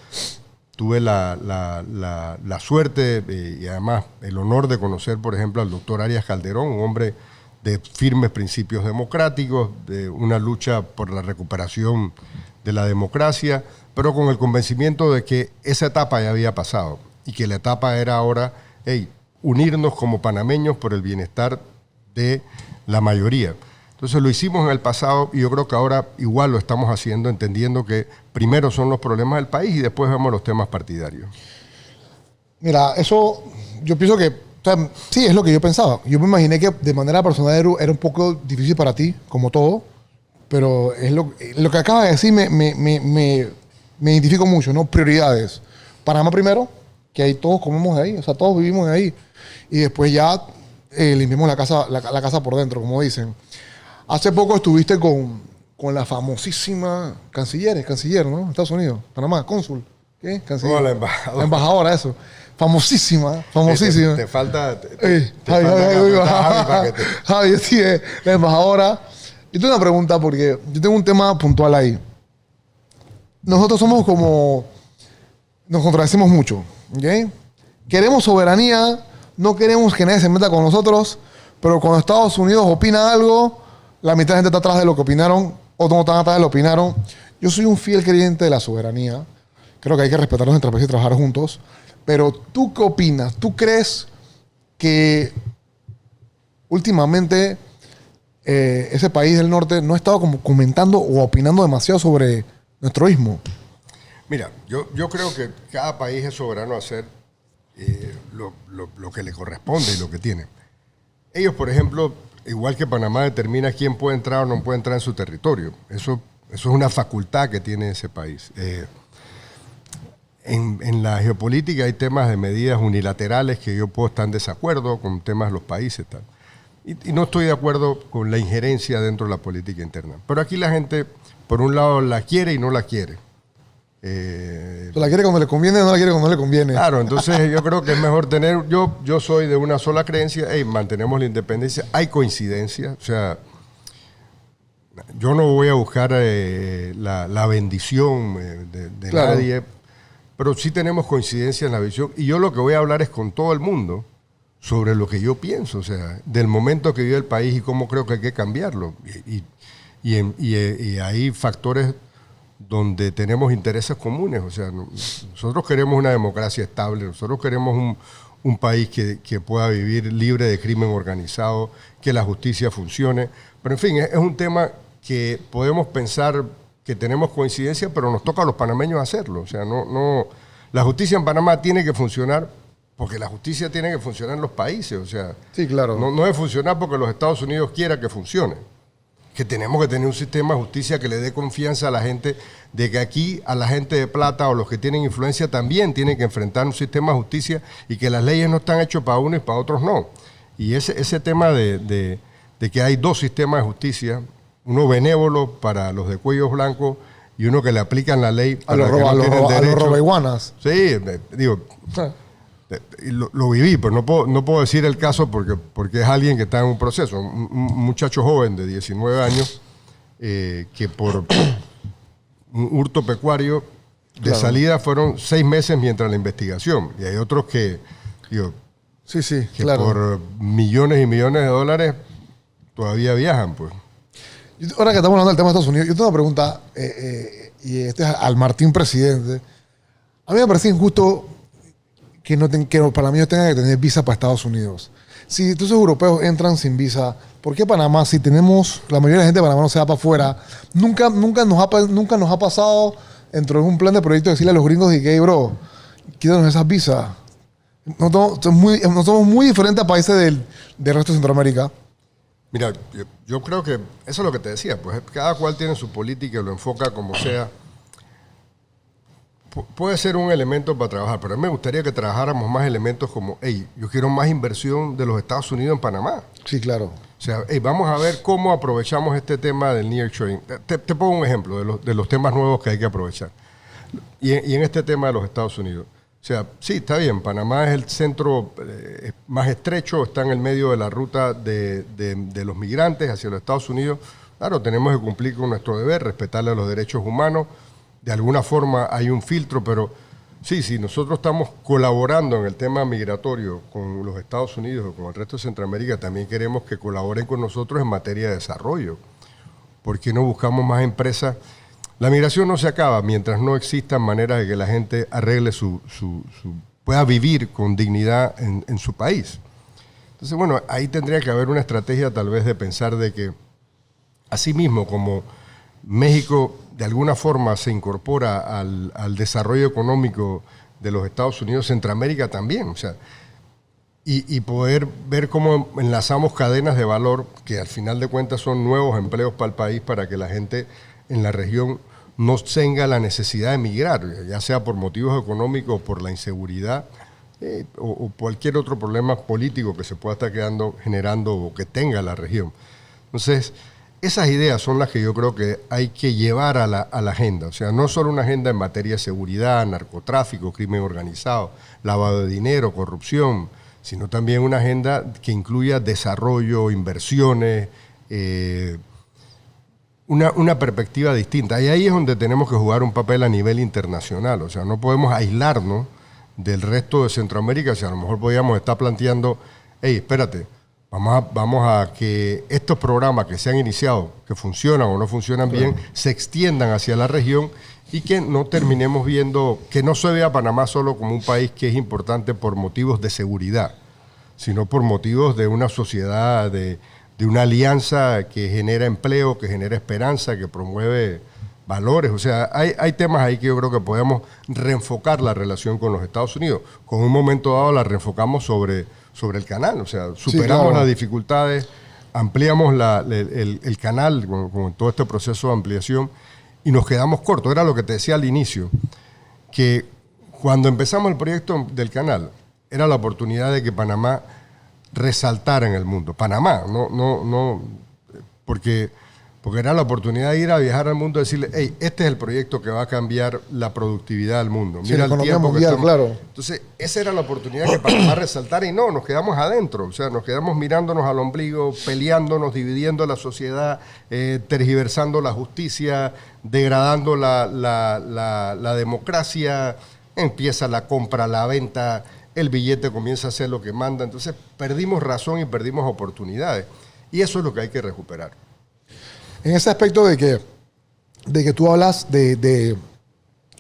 tuve la suerte y además el honor de conocer, por ejemplo, al doctor Arias Calderón, un hombre de firmes principios democráticos, de una lucha por la recuperación de la democracia, pero con el convencimiento de que esa etapa ya había pasado y que la etapa era ahora, unirnos como panameños por el bienestar de la mayoría. Entonces lo hicimos en el pasado y yo creo que ahora igual lo estamos haciendo, entendiendo que primero son los problemas del país y después vemos los temas partidarios. Mira, eso yo pienso que, o sea, sí, es lo que yo pensaba. Yo me imaginé que de manera personal era un poco difícil para ti, como todo, pero es lo que acabas de decir me identifico mucho, ¿no? Prioridades. Panamá primero, que ahí todos comemos de ahí, o sea, todos vivimos de ahí. Y después ya limpiamos la casa por dentro, como dicen. Hace poco estuviste con la famosísima canciller, ¿no? Estados Unidos, Panamá, cónsul. ¿Qué? Canciller. No, la embajadora. La embajadora, eso. Famosísima. Te falta... Javi, sí, la embajadora. Y tengo una pregunta porque yo tengo un tema puntual ahí. Nosotros somos como... Nos contradecimos mucho, ¿ok? Queremos soberanía, no queremos que nadie se meta con nosotros, pero cuando Estados Unidos opina algo, la mitad de la gente está atrás de lo que opinaron, otros no están atrás de lo que opinaron. Yo soy un fiel creyente de la soberanía. Creo que hay que respetarnos entre países y trabajar juntos. Pero ¿tú qué opinas? ¿Tú crees que últimamente ese país del norte no ha estado como comentando o opinando demasiado sobre nuestro istmo? Mira, yo creo que cada país es soberano a hacer lo que le corresponde y lo que tiene. Ellos, por ejemplo, igual que Panamá, determina quién puede entrar o no puede entrar en su territorio. Eso es una facultad que tiene ese país. En la geopolítica hay temas de medidas unilaterales que yo puedo estar en desacuerdo con temas de los países. Tal. Y no estoy de acuerdo con la injerencia dentro de la política interna. Pero aquí la gente, por un lado, la quiere y no la quiere. La quiere cuando le conviene, no la quiere cuando no le conviene. Claro, entonces yo creo que es mejor tener... Yo soy de una sola creencia, mantenemos la independencia, hay coincidencias, o sea, yo no voy a buscar la bendición de claro. Nadie, pero sí tenemos coincidencia en la visión, y yo lo que voy a hablar es con todo el mundo sobre lo que yo pienso, o sea, del momento que vive el país y cómo creo que hay que cambiarlo. Y hay factores donde tenemos intereses comunes, o sea, nosotros queremos una democracia estable, nosotros queremos un país que pueda vivir libre de crimen organizado, que la justicia funcione. Pero en fin, es un tema que podemos pensar que tenemos coincidencia, pero nos toca a los panameños hacerlo. O sea, la justicia en Panamá tiene que funcionar porque la justicia tiene que funcionar en los países. O sea, sí, claro. No debe funcionar porque los Estados Unidos quiera que funcione. Que tenemos que tener un sistema de justicia que le dé confianza a la gente de que aquí a la gente de plata o los que tienen influencia también tienen que enfrentar un sistema de justicia y que las leyes no están hechas para uno y para otros no. Y ese tema de que hay dos sistemas de justicia, uno benévolo para los de cuellos blancos y uno que le aplican la ley para los que no tienen derecho. A los robaiguanas. Sí, digo... Lo viví, pero no puedo decir el caso porque es alguien que está en un proceso. Un muchacho joven de 19 años que por un hurto pecuario de salida fueron 6 meses mientras la investigación. Y hay otros que por millones y millones de dólares todavía viajan. Pues. Ahora que estamos hablando del tema de Estados Unidos, yo tengo una pregunta, y este es al Martín presidente. A mí me parece injusto que los panameños tengan que tener visa para Estados Unidos. Si entonces europeos entran sin visa, ¿por qué Panamá, si tenemos, la mayoría de la gente de Panamá no se va para afuera, nunca nos ha pasado dentro de un plan de proyecto decirle a los gringos de que, hey, bro, quítanos esas visas? No somos muy diferentes a países del resto de Centroamérica. Mira, yo creo que eso es lo que te decía, pues cada cual tiene su política y lo enfoca como sea. Puede ser un elemento para trabajar, pero a mí me gustaría que trabajáramos más elementos como, hey, yo quiero más inversión de los Estados Unidos en Panamá. Sí, claro. O sea, hey, vamos a ver cómo aprovechamos este tema del nearshoring. Te pongo un ejemplo de los temas nuevos que hay que aprovechar. Y en este tema de los Estados Unidos. O sea, sí, está bien, Panamá es el centro más estrecho, está en el medio de la ruta de los migrantes hacia los Estados Unidos. Claro, tenemos que cumplir con nuestro deber, respetarle los derechos humanos. De alguna forma hay un filtro, pero sí, nosotros estamos colaborando en el tema migratorio con los Estados Unidos o con el resto de Centroamérica, también queremos que colaboren con nosotros en materia de desarrollo. ¿Por qué no buscamos más empresas? La migración no se acaba mientras no existan maneras de que la gente arregle pueda vivir con dignidad en su país. Entonces, bueno, ahí tendría que haber una estrategia tal vez de pensar de que, así mismo como México de alguna forma se incorpora al desarrollo económico de los Estados Unidos, Centroamérica también, o sea, y poder ver cómo enlazamos cadenas de valor que al final de cuentas son nuevos empleos para el país para que la gente en la región no tenga la necesidad de emigrar, ya sea por motivos económicos o por la inseguridad o cualquier otro problema político que se pueda estar generando o que tenga la región. Entonces, esas ideas son las que yo creo que hay que llevar a la agenda. O sea, no solo una agenda en materia de seguridad, narcotráfico, crimen organizado, lavado de dinero, corrupción, sino también una agenda que incluya desarrollo, inversiones, una perspectiva distinta. Y ahí es donde tenemos que jugar un papel a nivel internacional. O sea, no podemos aislarnos del resto de Centroamérica. O sea, a lo mejor podríamos estar planteando, hey, espérate, vamos a que estos programas que se han iniciado, que funcionan o no funcionan bien, se extiendan hacia la región y que no terminemos viendo, que no se vea Panamá solo como un país que es importante por motivos de seguridad, sino por motivos de una sociedad, de una alianza que genera empleo, que genera esperanza, que promueve valores. O sea, hay temas ahí que yo creo que podemos reenfocar la relación con los Estados Unidos. Con un momento dado la reenfocamos sobre el canal, o sea, superamos las dificultades, ampliamos el canal con todo este proceso de ampliación y nos quedamos cortos. Era lo que te decía al inicio, que cuando empezamos el proyecto del canal, era la oportunidad de que Panamá resaltara en el mundo. Panamá, no porque era la oportunidad de ir a viajar al mundo y decirle, hey, este es el proyecto que va a cambiar la productividad del mundo. Mira el tiempo mundial, que estamos. Claro. Entonces, esa era la oportunidad que Panamá resaltara y no, nos quedamos adentro. O sea, nos quedamos mirándonos al ombligo, peleándonos, dividiendo la sociedad, tergiversando la justicia, degradando la democracia. Empieza la compra, la venta, el billete comienza a hacer lo que manda. Entonces, perdimos razón y perdimos oportunidades. Y eso es lo que hay que recuperar. En ese aspecto de que tú hablas de...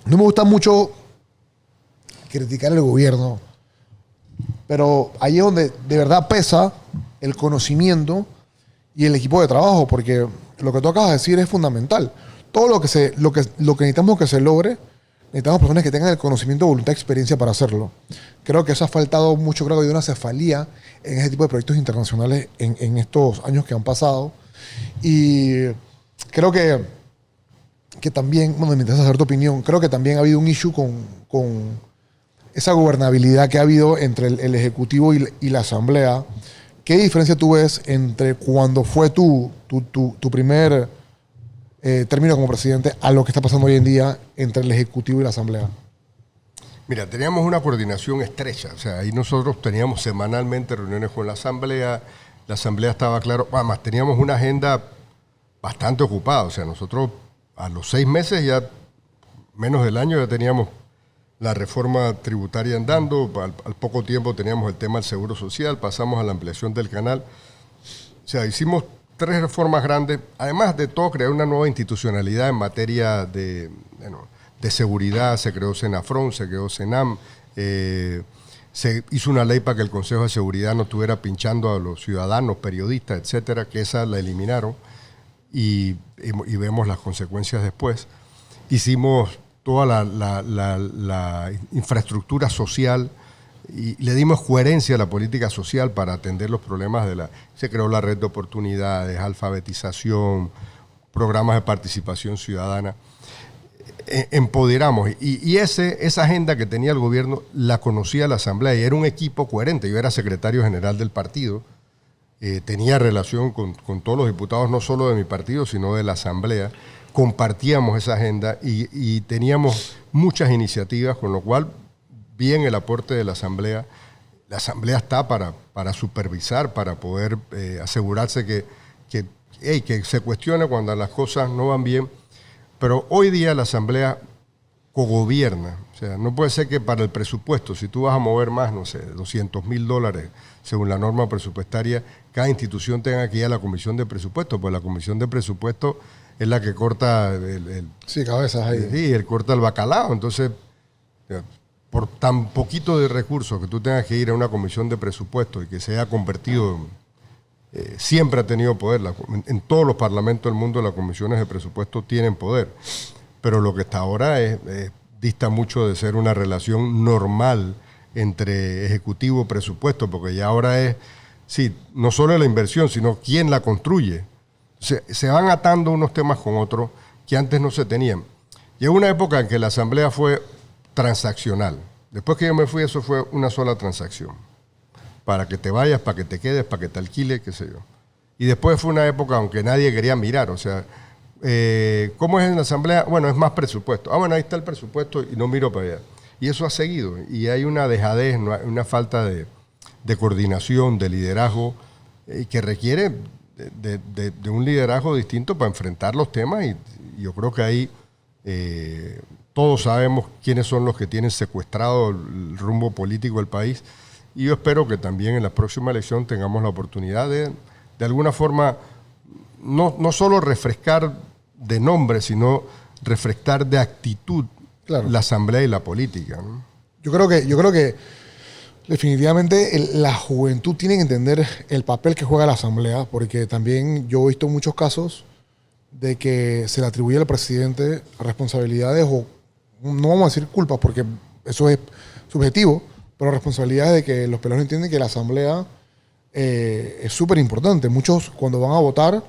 No me gusta mucho criticar el gobierno, Pero ahí es donde de verdad pesa el conocimiento y el equipo de trabajo, porque lo que tú acabas de decir es fundamental. Todo lo que necesitamos que se logre, necesitamos personas que tengan el conocimiento, voluntad, experiencia para hacerlo. Creo que eso ha faltado mucho, creo que hay una cefalía en ese tipo de proyectos internacionales en estos años que han pasado. Y creo que también, bueno, me interesa saber tu opinión, creo que también ha habido un issue con esa gobernabilidad que ha habido entre el Ejecutivo y la Asamblea. ¿Qué diferencia tú ves entre cuando fue tu primer término como presidente a lo que está pasando hoy en día entre el Ejecutivo y la Asamblea? Mira, teníamos una coordinación estrecha, o sea, ahí nosotros teníamos semanalmente reuniones con la Asamblea estaba claro, además teníamos una agenda bastante ocupada, o sea, nosotros a los 6 meses, ya menos del año, ya teníamos la reforma tributaria andando, al poco tiempo teníamos el tema del seguro social, pasamos a la ampliación del canal. O sea, hicimos 3 reformas grandes, además de todo crear una nueva institucionalidad en materia de seguridad, se creó Senafron, se creó Senam, se hizo una ley para que el Consejo de Seguridad no estuviera pinchando a los ciudadanos, periodistas, etcétera, que esa la eliminaron y vemos las consecuencias después. Hicimos toda la infraestructura social y le dimos coherencia a la política social para atender los problemas se creó la red de oportunidades, alfabetización, programas de participación ciudadana. Empoderamos y esa agenda que tenía el gobierno la conocía la Asamblea y era un equipo coherente. Yo era secretario general del partido, tenía relación con todos los diputados, no solo de mi partido, sino de la Asamblea. Compartíamos esa agenda y teníamos muchas iniciativas, con lo cual, bien el aporte de la Asamblea. La Asamblea está para supervisar, para poder asegurarse que se cuestione cuando las cosas no van bien. Pero hoy día la Asamblea cogobierna. O sea, no puede ser que para el presupuesto, si tú vas a mover más, no sé, $200,000 según la norma presupuestaria, cada institución tenga que ir a la Comisión de Presupuesto, pues la Comisión de Presupuesto es la que corta cabezas ahí. Sí, él corta el bacalao. Entonces, por tan poquito de recursos que tú tengas que ir a una comisión de presupuesto y que se haya convertido, siempre ha tenido poder. En todos los parlamentos del mundo las comisiones de presupuesto tienen poder. Pero lo que está ahora dista mucho de ser una relación normal entre ejecutivo y presupuesto, porque ya ahora es, sí, no solo la inversión, sino quién la construye. Se van atando unos temas con otros que antes no se tenían. Llegó una época en que la Asamblea fue transaccional. Después que yo me fui, eso fue una sola transacción. Para que te vayas, para que te quedes, para que te alquiles, qué sé yo. Y después fue una época aunque nadie quería mirar. O sea, ¿cómo es en la Asamblea? Bueno, es más presupuesto. Bueno, ahí está el presupuesto y no miro para allá. Y eso ha seguido. Y hay una dejadez, una falta de coordinación, de liderazgo, que requiere de un liderazgo distinto para enfrentar los temas y yo creo que ahí todos sabemos quiénes son los que tienen secuestrado el rumbo político del país y yo espero que también en la próxima elección tengamos la oportunidad de alguna forma no solo refrescar de nombre, sino refrescar de actitud la Asamblea y la política, ¿no? Yo creo que definitivamente la juventud tiene que entender el papel que juega la Asamblea, porque también yo he visto muchos casos de que se le atribuye al presidente responsabilidades, o no vamos a decir culpas, porque eso es subjetivo, pero responsabilidades de que los pelados entienden que la Asamblea es súper importante. Muchos cuando van a votar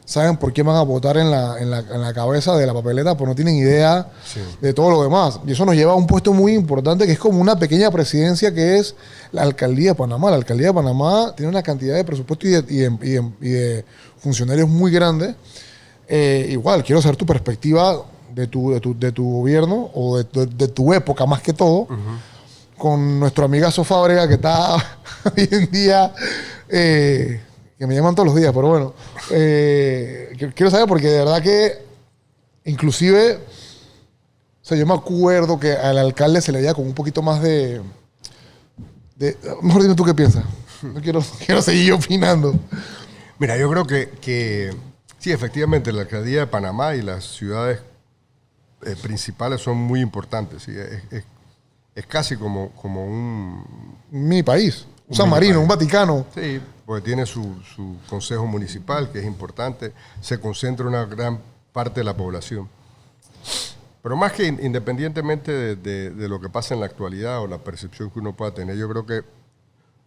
saben por qué van a votar en la cabeza de la papeleta, pero no tienen idea de todo lo demás. Y eso nos lleva a un puesto muy importante que es como una pequeña presidencia, que es la Alcaldía de Panamá. La Alcaldía de Panamá tiene una cantidad de presupuesto y de funcionarios muy grandes. Igual, quiero saber tu perspectiva de tu gobierno o de tu época más que todo, con nuestro amigazo Fábrega, que está hoy en día... que me llaman todos los días, pero bueno, quiero saber porque de verdad que inclusive, o sea, yo me acuerdo que al alcalde se le veía con un poquito más de mejor dime tú qué piensas. No quiero seguir opinando. Mira, yo creo que sí, efectivamente, la alcaldía de Panamá y las ciudades principales son muy importantes. ¿Sí? es casi como un Mi país. Un San mini Marino, país. un Vaticano. Sí, porque tiene su consejo municipal, que es importante, se concentra una gran parte de la población. Pero más que independientemente de lo que pasa en la actualidad o la percepción que uno pueda tener, yo creo que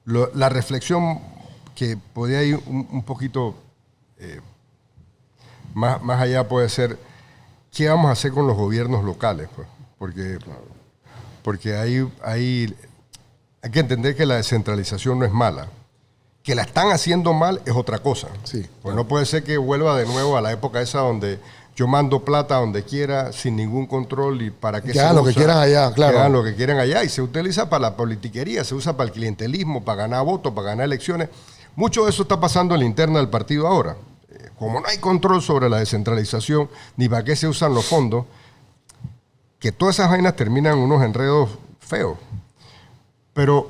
la reflexión que podría ir un poquito más allá puede ser, ¿qué vamos a hacer con los gobiernos locales? Pues? Porque hay que entender que la descentralización no es mala. Que la están haciendo mal es otra cosa. Sí. Pues no puede ser que vuelva de nuevo a la época esa donde yo mando plata donde quiera, sin ningún control y para qué Que hagan lo que quieran allá, claro. Que hagan lo que quieran allá y se utiliza para la politiquería, se usa para el clientelismo, para ganar votos, para ganar elecciones. Mucho de eso está pasando en la interna del partido ahora. Como no hay control sobre la descentralización ni para qué se usan los fondos, que todas esas vainas terminan en unos enredos feos. Pero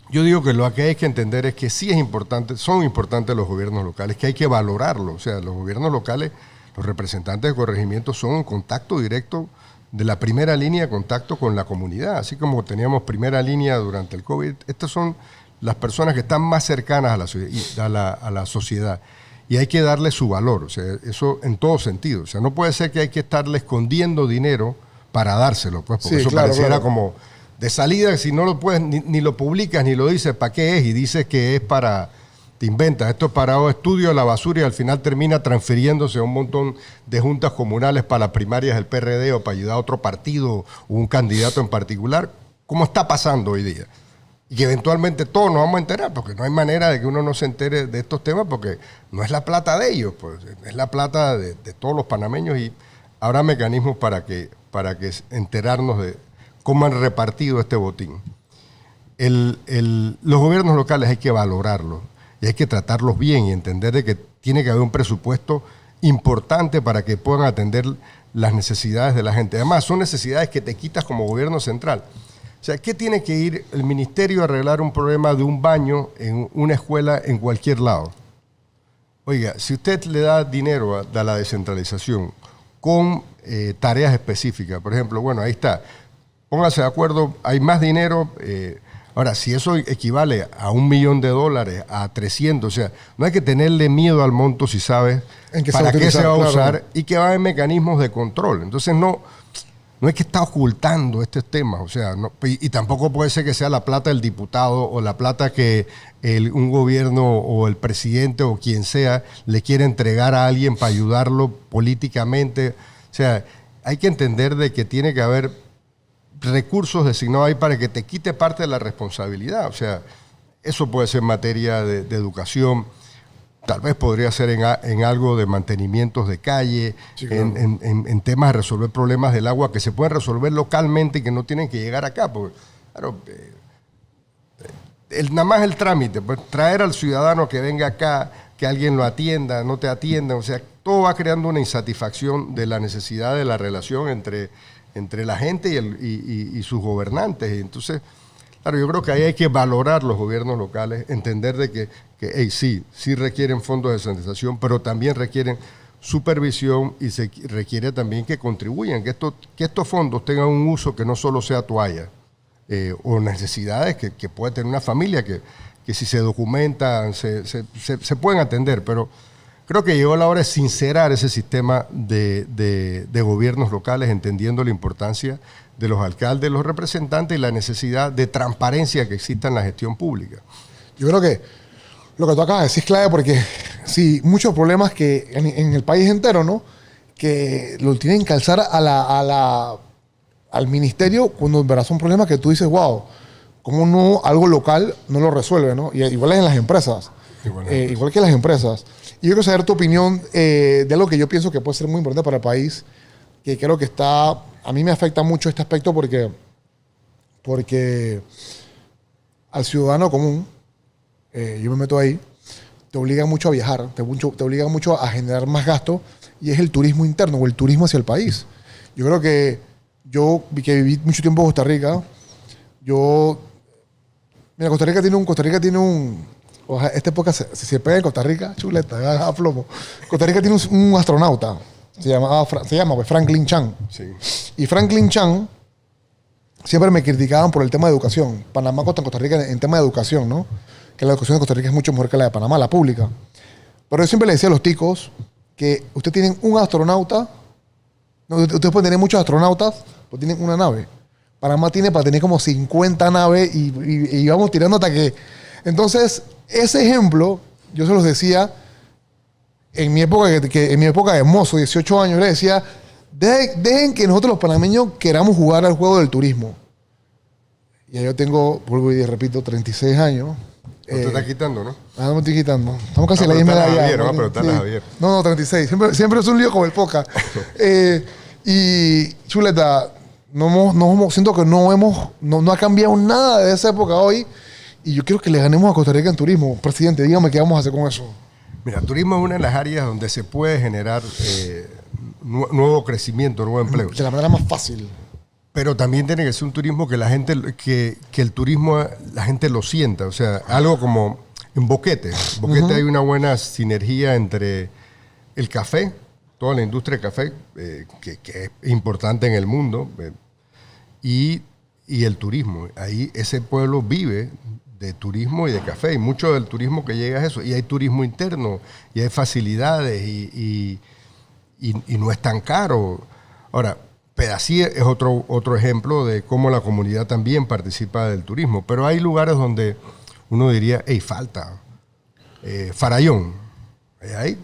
yo digo que lo que hay que entender es que sí es importante, son importantes los gobiernos locales, que hay que valorarlo. O sea, los gobiernos locales, los representantes de corregimientos son en contacto directo de la primera línea de contacto con la comunidad. Así como teníamos primera línea durante el COVID, estas son las personas que están más cercanas a la sociedad. Y hay que darle su valor, o sea, eso en todo sentido. O sea, no puede ser que hay que estarle escondiendo dinero para dárselo, pues, porque Sí, eso claro, pareciera claro. como de salida, si no lo puedes, ni lo publicas, ni lo dices, ¿para qué es? Y dices que es para, te inventas, esto es para estudio de la basura y al final termina transfiriéndose a un montón de juntas comunales para las primarias del PRD o para ayudar a otro partido o un candidato en particular, como está pasando hoy día. Y que eventualmente todos nos vamos a enterar, porque no hay manera de que uno no se entere de estos temas, porque no es la plata de ellos, pues es la plata de todos los panameños y habrá mecanismos para que enterarnos de cómo han repartido este botín. Los gobiernos locales hay que valorarlos y hay que tratarlos bien y entender de que tiene que haber un presupuesto importante para que puedan atender las necesidades de la gente. Además, son necesidades que te quitas como gobierno central. O sea, ¿qué tiene que ir el ministerio a arreglar un problema de un baño en una escuela en cualquier lado? Oiga, si usted le da dinero a la descentralización con tareas específicas, por ejemplo, bueno, ahí está, póngase de acuerdo, hay más dinero. Ahora, si eso equivale a $1 millón, a 300, o sea, no hay que tenerle miedo al monto si sabes para qué se va a usar, claro, y que va a haber mecanismos de control. Entonces, no es que está ocultando estos temas, o sea, y tampoco puede ser que sea la plata del diputado o la plata que un gobierno o el presidente o quien sea le quiere entregar a alguien para ayudarlo políticamente. O sea, hay que entender de que tiene que haber recursos designados ahí para que te quite parte de la responsabilidad. O sea, eso puede ser materia de educación. Tal vez podría ser en algo de mantenimientos de calle, sí, claro, en temas de resolver problemas del agua que se pueden resolver localmente y que no tienen que llegar acá. Porque, claro, nada más el trámite, pues, traer al ciudadano que venga acá, que alguien lo atienda, no te atienda, o sea, todo va creando una insatisfacción de la necesidad de la relación entre la gente y sus gobernantes. Y entonces, claro, yo creo que ahí hay que valorar los gobiernos locales, entender de que sí requieren fondos de descentralización, pero también requieren supervisión y se requiere también que contribuyan, que estos fondos tengan un uso que no solo sea toalla o necesidades que puede tener una familia que si se documentan se pueden atender, pero creo que llegó la hora de sincerar ese sistema de gobiernos locales, entendiendo la importancia de los alcaldes, los representantes y la necesidad de transparencia que exista en la gestión pública. Yo creo que lo que tú acabas de decir es clave porque sí, muchos problemas que en el país entero, ¿no? Que lo tienen que alzar al ministerio cuando en verdad son problemas que tú dices, wow, ¿cómo no algo local no lo resuelve, ¿no? Y igual es en las empresas. Igual que en las empresas. Y yo quiero saber tu opinión de algo que yo pienso que puede ser muy importante para el país, que creo que a mí me afecta mucho este aspecto porque al ciudadano común, yo me meto ahí, te obliga mucho a viajar, te obliga mucho a generar más gasto y es el turismo interno o el turismo hacia el país. Yo creo que yo, que viví mucho tiempo en Costa Rica, mira, Costa Rica tiene un esta época se pega en Costa Rica, chuleta, a plomo. Costa Rica tiene un astronauta, se llama pues Franklin Chan. Sí. Y Franklin Chan siempre me criticaban por el tema de educación. Panamá contra Costa Rica en tema de educación, ¿no? Que la educación de Costa Rica es mucho mejor que la de Panamá, la pública. Pero yo siempre le decía a los ticos que ustedes tienen un astronauta, no, ustedes pueden tener muchos astronautas, pues tienen una nave. Panamá tiene para tener como 50 naves y vamos tirando hasta que... Entonces, ese ejemplo, yo se los decía en mi época, en mi época de mozo, 18 años, le decía, dejen que nosotros los panameños queramos jugar al juego del turismo. Ya yo tengo, vuelvo y repito, 36 años. No te estás quitando, ¿no? No me estoy quitando. Estamos casi a la misma edad ya. Vamos a preguntarle a Javier. No, 36. Siempre es un lío con el poca. Y, Chuleta, siento que no ha cambiado nada de esa época hoy. Y yo quiero que le ganemos a Costa Rica en turismo. Presidente, dígame qué vamos a hacer con eso. Mira, turismo es una de las áreas donde se puede generar nuevo crecimiento, nuevo empleo. De la manera más fácil. Pero también tiene que ser un turismo que la gente, que el turismo la gente lo sienta. O sea, algo como en Boquete. En Boquete hay una buena sinergia entre el café, toda la industria de café, que es importante en el mundo, y el turismo. Ahí ese pueblo vive de turismo y de café. Y mucho del turismo que llega es eso. Y hay turismo interno, y hay facilidades, y no es tan caro. Ahora, Pedací es otro ejemplo de cómo la comunidad también participa del turismo. Pero hay lugares donde uno diría, hey, falta. Farallón. Hay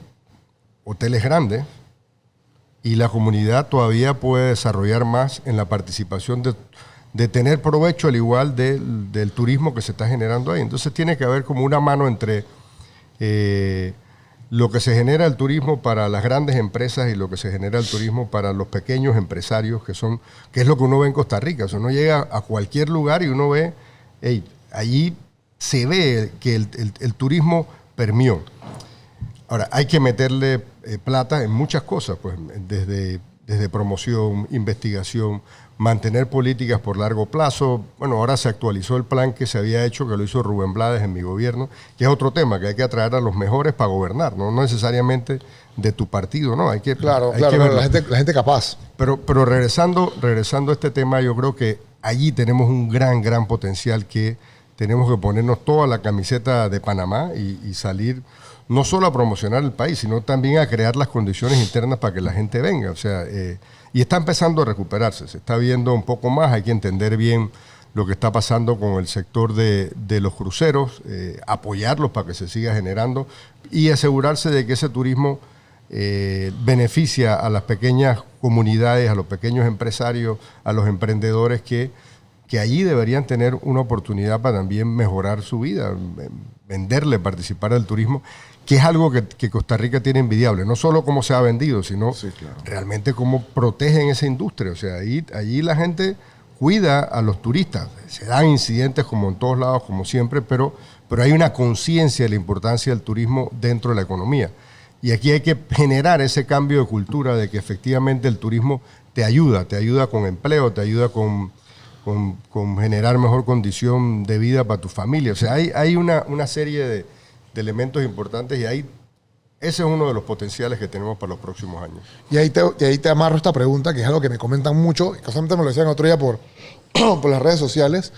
hoteles grandes y la comunidad todavía puede desarrollar más en la participación de tener provecho al igual del turismo que se está generando ahí. Entonces tiene que haber como una mano entre lo que se genera el turismo para las grandes empresas y lo que se genera el turismo para los pequeños empresarios, que es lo que uno ve en Costa Rica. O sea, uno llega a cualquier lugar y uno ve, hey, allí se ve que el turismo permeó. Ahora, hay que meterle plata en muchas cosas, pues desde promoción, investigación, mantener políticas por largo plazo. Bueno, ahora se actualizó el plan que se había hecho, que lo hizo Rubén Blades en mi gobierno, que es otro tema, que hay que atraer a los mejores para gobernar, no necesariamente de tu partido, ¿no? Hay que la gente capaz. Pero regresando a este tema, yo creo que allí tenemos un gran potencial que tenemos que ponernos toda la camiseta de Panamá y salir no solo a promocionar el país, sino también a crear las condiciones internas para que la gente venga. O sea, y está empezando a recuperarse, se está viendo un poco más, hay que entender bien lo que está pasando con el sector de los cruceros, apoyarlos para que se siga generando y asegurarse de que ese turismo beneficia a las pequeñas comunidades, a los pequeños empresarios, a los emprendedores que allí deberían tener una oportunidad para también mejorar su vida, venderle, participar del turismo, que es algo que Costa Rica tiene envidiable, no solo cómo se ha vendido, sino realmente cómo protegen esa industria. O sea, allí la gente cuida a los turistas. Se dan incidentes como en todos lados, como siempre, pero hay una conciencia de la importancia del turismo dentro de la economía. Y aquí hay que generar ese cambio de cultura de que efectivamente el turismo te ayuda con empleo, te ayuda con generar mejor condición de vida para tu familia. O sea, hay una serie de elementos importantes y ese es uno de los potenciales que tenemos para los próximos años. Y ahí te amarro esta pregunta, que es algo que me comentan mucho, y casualmente me lo decían otro día por las redes sociales,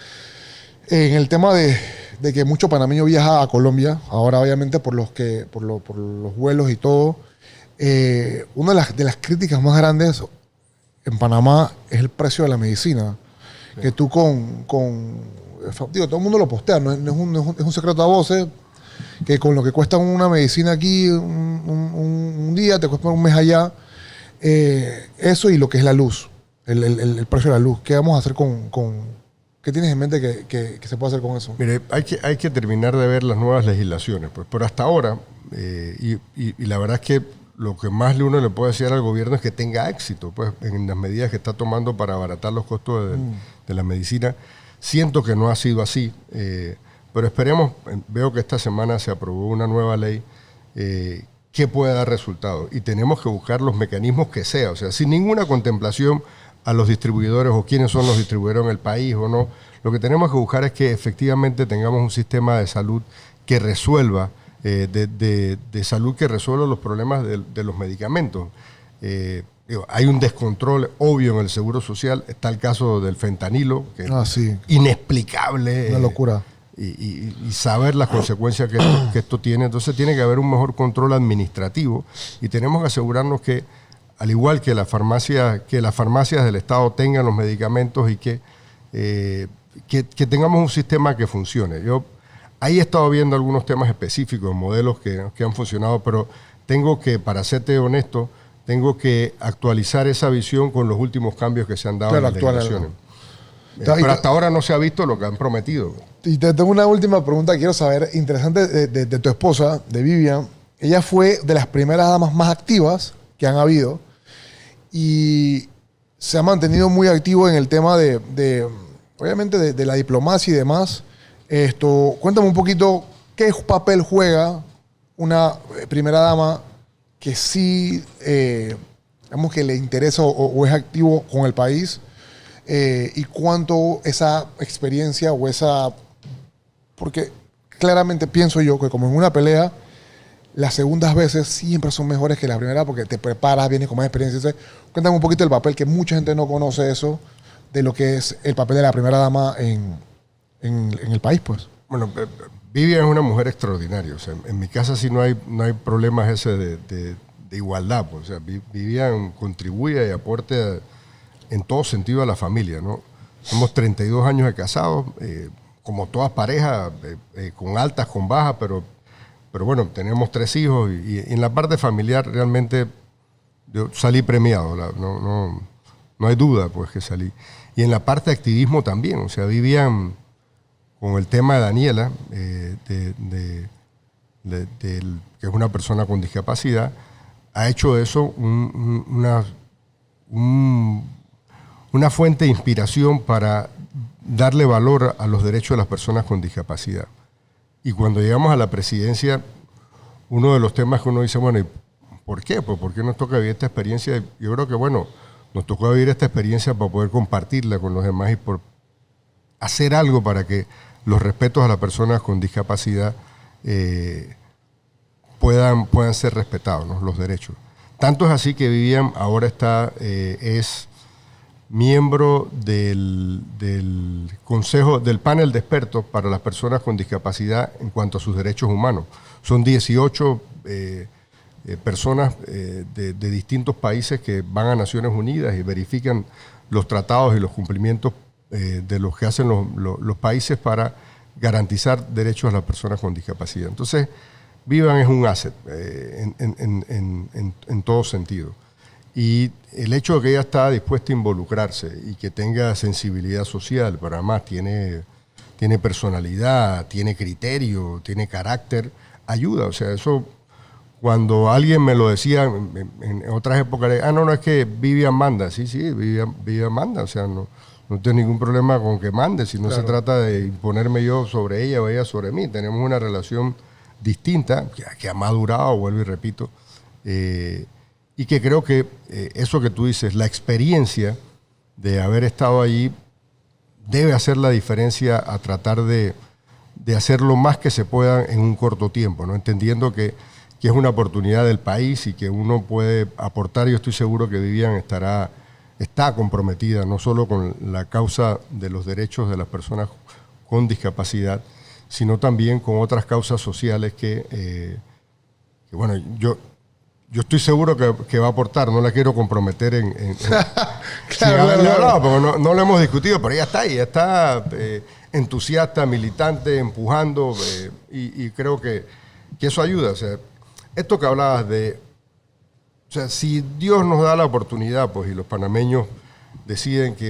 en el tema de que mucho panameño viaja a Colombia, ahora obviamente por los vuelos y todo. Una de las críticas más grandes en Panamá es el precio de la medicina. Sí. Que tú digo, todo el mundo lo postea, no es un secreto a voces, que con lo que cuesta una medicina aquí un día, te cuesta un mes allá. Eso y lo que es la luz, el precio de la luz. ¿Qué vamos a hacer ¿qué tienes en mente que se puede hacer con eso? Mire, hay que terminar de ver las nuevas legislaciones, pues, pero hasta ahora, y la verdad es que lo que más uno le puede decir al gobierno es que tenga éxito, pues, en las medidas que está tomando para abaratar los costos de la medicina. Siento que no ha sido así, pero esperemos. Veo que esta semana se aprobó una nueva ley que pueda dar resultados, y tenemos que buscar los mecanismos que sea, o sea, sin ninguna contemplación a los distribuidores o quiénes son los distribuidores en el país o no. Lo que tenemos que buscar es que efectivamente tengamos un sistema de salud que resuelva, de salud que resuelva los problemas de los medicamentos. digo, hay un descontrol obvio en el seguro social. Está el caso del fentanilo, que sí. es inexplicable. Una locura. Y saber las consecuencias que esto tiene. Entonces tiene que haber un mejor control administrativo y tenemos que asegurarnos que, al igual que las farmacias del Estado tengan los medicamentos y que tengamos un sistema que funcione. Yo ahí he estado viendo algunos temas específicos, modelos que han funcionado, pero tengo que, para serte honesto, tengo que actualizar esa visión con los últimos cambios que se han dado en las legislaciones. Pero hasta ahora no se ha visto lo que han prometido. Y te tengo una última pregunta que quiero saber, interesante, de tu esposa, de Vivian. Ella fue de las primeras damas más activas que han habido y se ha mantenido muy activo en el tema obviamente, de la diplomacia y demás. Cuéntame un poquito qué papel juega una primera dama que sí, digamos que le interesa o es activo con el país. Y cuánto esa experiencia o esa... Porque claramente pienso yo que como en una pelea, las segundas veces siempre son mejores que la primera porque te preparas, vienes con más experiencia. Entonces, cuéntame un poquito del papel, que mucha gente no conoce eso, de lo que es el papel de la primera dama en el país, pues. Bueno, Vivian es una mujer extraordinaria. O sea, en mi casa sí no hay problemas ese de igualdad. Pues. O sea, Vivian contribuye y aporta en todo sentido a la familia, ¿no? Somos 32 años de casados, como todas parejas, con altas, con bajas, pero bueno, tenemos 3 hijos y en la parte familiar realmente yo salí premiado, no hay duda pues que salí. Y en la parte de activismo también, o sea, Vivian con el tema de Daniela, que es una persona con discapacidad, ha hecho eso una fuente de inspiración para darle valor a los derechos de las personas con discapacidad. Y cuando llegamos a la presidencia, uno de los temas que uno dice, bueno, ¿y por qué? Pues ¿por qué nos toca vivir esta experiencia? Yo creo que, bueno, nos tocó vivir esta experiencia para poder compartirla con los demás y por hacer algo para que los respetos a las personas con discapacidad puedan ser respetados, ¿no? Los derechos. Tanto es así que Vivian ahora es miembro del consejo, del panel de expertos para las personas con discapacidad en cuanto a sus derechos humanos. Son 18 personas de distintos países que van a Naciones Unidas y verifican los tratados y los cumplimientos de los que hacen los países para garantizar derechos a las personas con discapacidad. Entonces, Vivian es un asset en todo sentido. Y el hecho de que ella está dispuesta a involucrarse y que tenga sensibilidad social, pero además tiene personalidad, tiene criterio, tiene carácter, ayuda. O sea, eso cuando alguien me lo decía en otras épocas, no, es que Vivian manda. Sí, Vivian manda. O sea, no tengo ningún problema con que mande, si no se trata de imponerme yo sobre ella o ella sobre mí. Tenemos una relación distinta, que ha madurado, vuelvo y repito, y que creo que eso que tú dices, la experiencia de haber estado allí debe hacer la diferencia a tratar de hacer lo más que se pueda en un corto tiempo, ¿no? Entendiendo que es una oportunidad del país y que uno puede aportar. Yo estoy seguro que Vivian está comprometida no solo con la causa de los derechos de las personas con discapacidad, sino también con otras causas sociales que bueno, yo estoy seguro que va a aportar. No la quiero comprometer claro. Porque no lo hemos discutido, pero ella está ahí, está entusiasta, militante, empujando, y creo que eso ayuda. O sea, esto que hablabas o sea, si Dios nos da la oportunidad, pues, y los panameños deciden que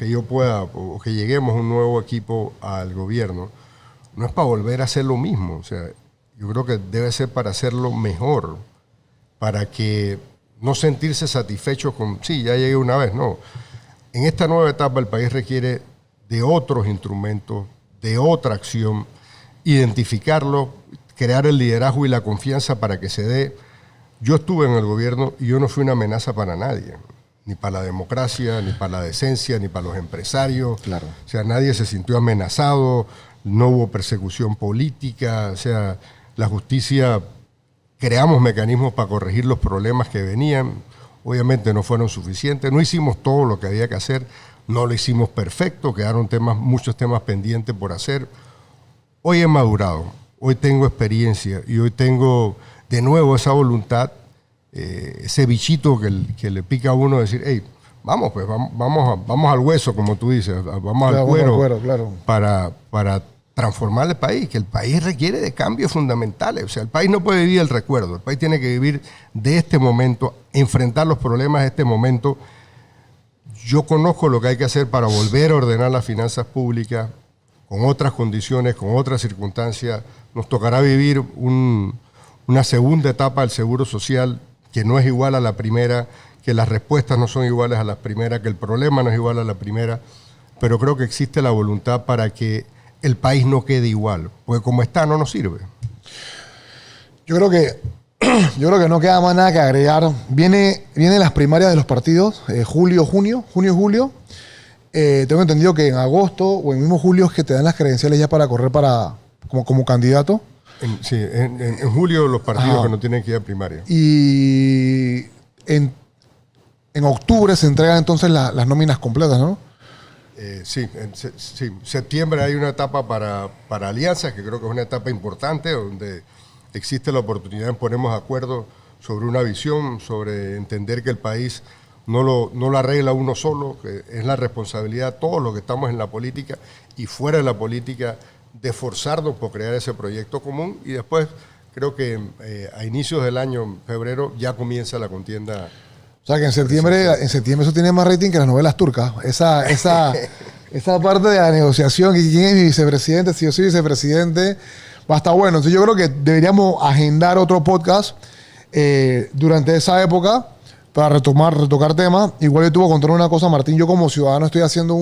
yo pueda, o que lleguemos un nuevo equipo al gobierno, no es para volver a hacer lo mismo. O sea, yo creo que debe ser para hacerlo mejor, para que no sentirse satisfechos con, sí, ya llegué una vez, no. En esta nueva etapa el país requiere de otros instrumentos, de otra acción, identificarlo, crear el liderazgo y la confianza para que se dé. Yo estuve en el gobierno y yo no fui una amenaza para nadie, ni para la democracia, ni para la decencia, ni para los empresarios. Claro. O sea, nadie se sintió amenazado, no hubo persecución política, o sea, la justicia, creamos mecanismos para corregir los problemas que venían. obviamente no fueron suficientes, no hicimos todo lo que había que hacer, no lo hicimos perfecto, quedaron muchos temas pendientes por hacer. Hoy he madurado, hoy tengo experiencia y hoy tengo de nuevo esa voluntad, ese bichito que le pica a uno decir, hey, vamos, pues vamos al hueso, como tú dices, vamos al cuero, claro. para transformar el país, que el país requiere de cambios fundamentales. O sea, el país no puede vivir el recuerdo, el país tiene que vivir de este momento, enfrentar los problemas de este momento. Yo conozco lo que hay que hacer para volver a ordenar las finanzas públicas con otras condiciones, con otras circunstancias. Nos tocará vivir una segunda etapa del Seguro Social que no es igual a la primera, que las respuestas no son iguales a las primeras, que el problema no es igual a la primera, pero creo que existe la voluntad para que el país no quede igual, porque como está no nos sirve. Yo creo que no queda más nada que agregar. Vienen las primarias de los partidos, junio y julio. Tengo entendido que en agosto o en mismo julio es que te dan las credenciales ya para correr como candidato. En julio los partidos que no tienen que ir a primaria. Y en octubre se entregan entonces las nóminas completas, ¿no? Sí, septiembre hay una etapa para alianzas, que creo que es una etapa importante, donde existe la oportunidad de ponernos de acuerdo sobre una visión, sobre entender que el país no lo arregla uno solo, que es la responsabilidad de todos los que estamos en la política y fuera de la política de esforzarnos por crear ese proyecto común. Y después creo que a inicios del año, en febrero, ya comienza la contienda. O sea que en septiembre eso tiene más rating que las novelas turcas. Esa parte de la negociación, quién es mi vicepresidente, si yo soy vicepresidente, va a estar bueno. Entonces yo creo que deberíamos agendar otro podcast durante esa época para retocar temas. Igual yo te voy a contar una cosa, Martín. Yo como ciudadano estoy haciendo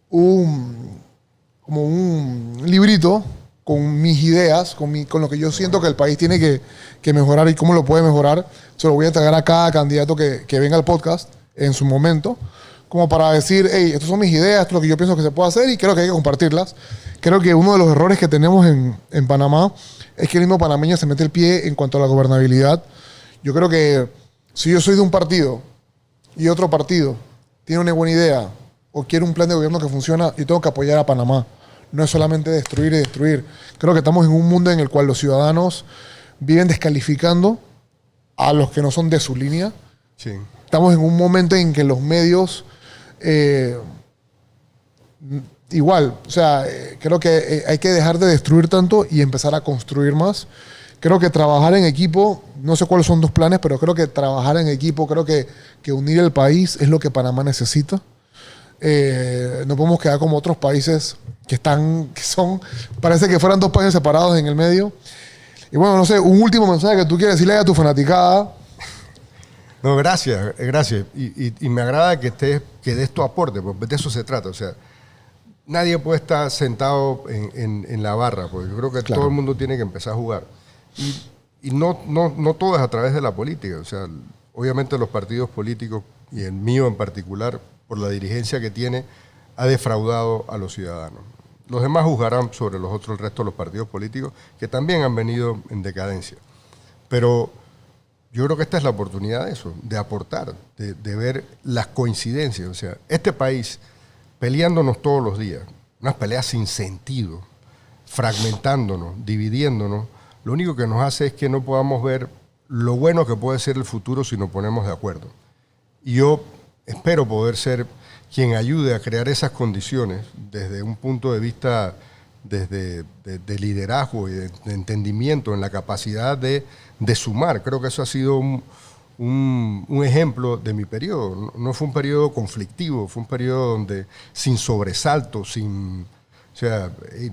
como un librito con mis ideas, con lo que yo siento que el país tiene que mejorar y cómo lo puede mejorar. Se lo voy a entregar a cada candidato que venga al podcast en su momento, como para decir, hey, estas son mis ideas, esto es lo que yo pienso que se puede hacer y creo que hay que compartirlas. Creo que uno de los errores que tenemos en Panamá es que el mismo panameño se mete el pie en cuanto a la gobernabilidad. Yo creo que si yo soy de un partido y otro partido tiene una buena idea o quiere un plan de gobierno que funciona, yo tengo que apoyar a Panamá. No es solamente destruir y destruir. Creo que estamos en un mundo en el cual los ciudadanos viven descalificando a los que no son de su línea. Sí. Estamos en un momento en que los medios igual, o sea, creo que hay que dejar de destruir tanto y empezar a construir más. Creo que trabajar en equipo, no sé cuáles son tus planes, pero creo que trabajar en equipo, creo que unir el país es lo que Panamá necesita. No podemos quedar como otros países parece que fueran dos países separados en el medio. Y bueno, no sé, un último mensaje que tú quieres decirle a tu fanaticada. No, gracias. Y me agrada que des tu aporte, porque de eso se trata. O sea, nadie puede estar sentado en la barra, porque yo creo que todo el mundo tiene que empezar a jugar. Y no todo es a través de la política. O sea, obviamente los partidos políticos, y el mío en particular, por la dirigencia que tiene, ha defraudado a los ciudadanos. Los demás juzgarán sobre el resto de los partidos políticos, que también han venido en decadencia. Pero yo creo que esta es la oportunidad de eso, de aportar, de ver las coincidencias. O sea, este país peleándonos todos los días, unas peleas sin sentido, fragmentándonos, dividiéndonos, lo único que nos hace es que no podamos ver lo bueno que puede ser el futuro si nos ponemos de acuerdo. Y yo espero poder ser quien ayude a crear esas condiciones desde un punto de vista de liderazgo y de entendimiento en la capacidad de sumar. Creo que eso ha sido un ejemplo de mi periodo. No fue un periodo conflictivo, fue un periodo donde sin sobresaltos,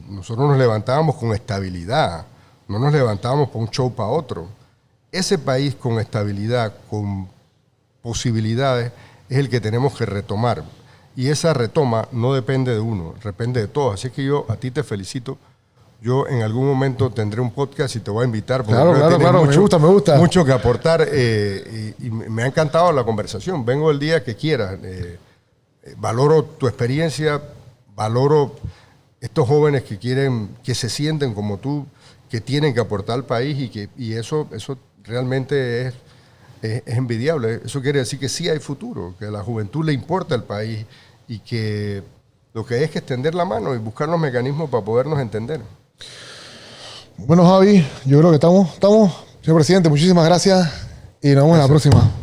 nosotros nos levantábamos con estabilidad, no nos levantábamos para un show para otro. Ese país con estabilidad, con posibilidades, es el que tenemos que retomar. Y esa retoma no depende de uno, depende de todos. Así que yo a ti te felicito. Yo en algún momento tendré un podcast y te voy a invitar. Porque claro, me gusta. Mucho que aportar y me ha encantado la conversación. Vengo el día que quieras. Valoro tu experiencia, valoro estos jóvenes que se sienten como tú, que tienen que aportar al país y eso realmente es es envidiable. Eso quiere decir que sí hay futuro, que a la juventud le importa el país y que lo que hay es que extender la mano y buscar los mecanismos para podernos entender. Bueno, Javi, yo creo que estamos. Señor presidente, muchísimas gracias y nos vemos en la próxima.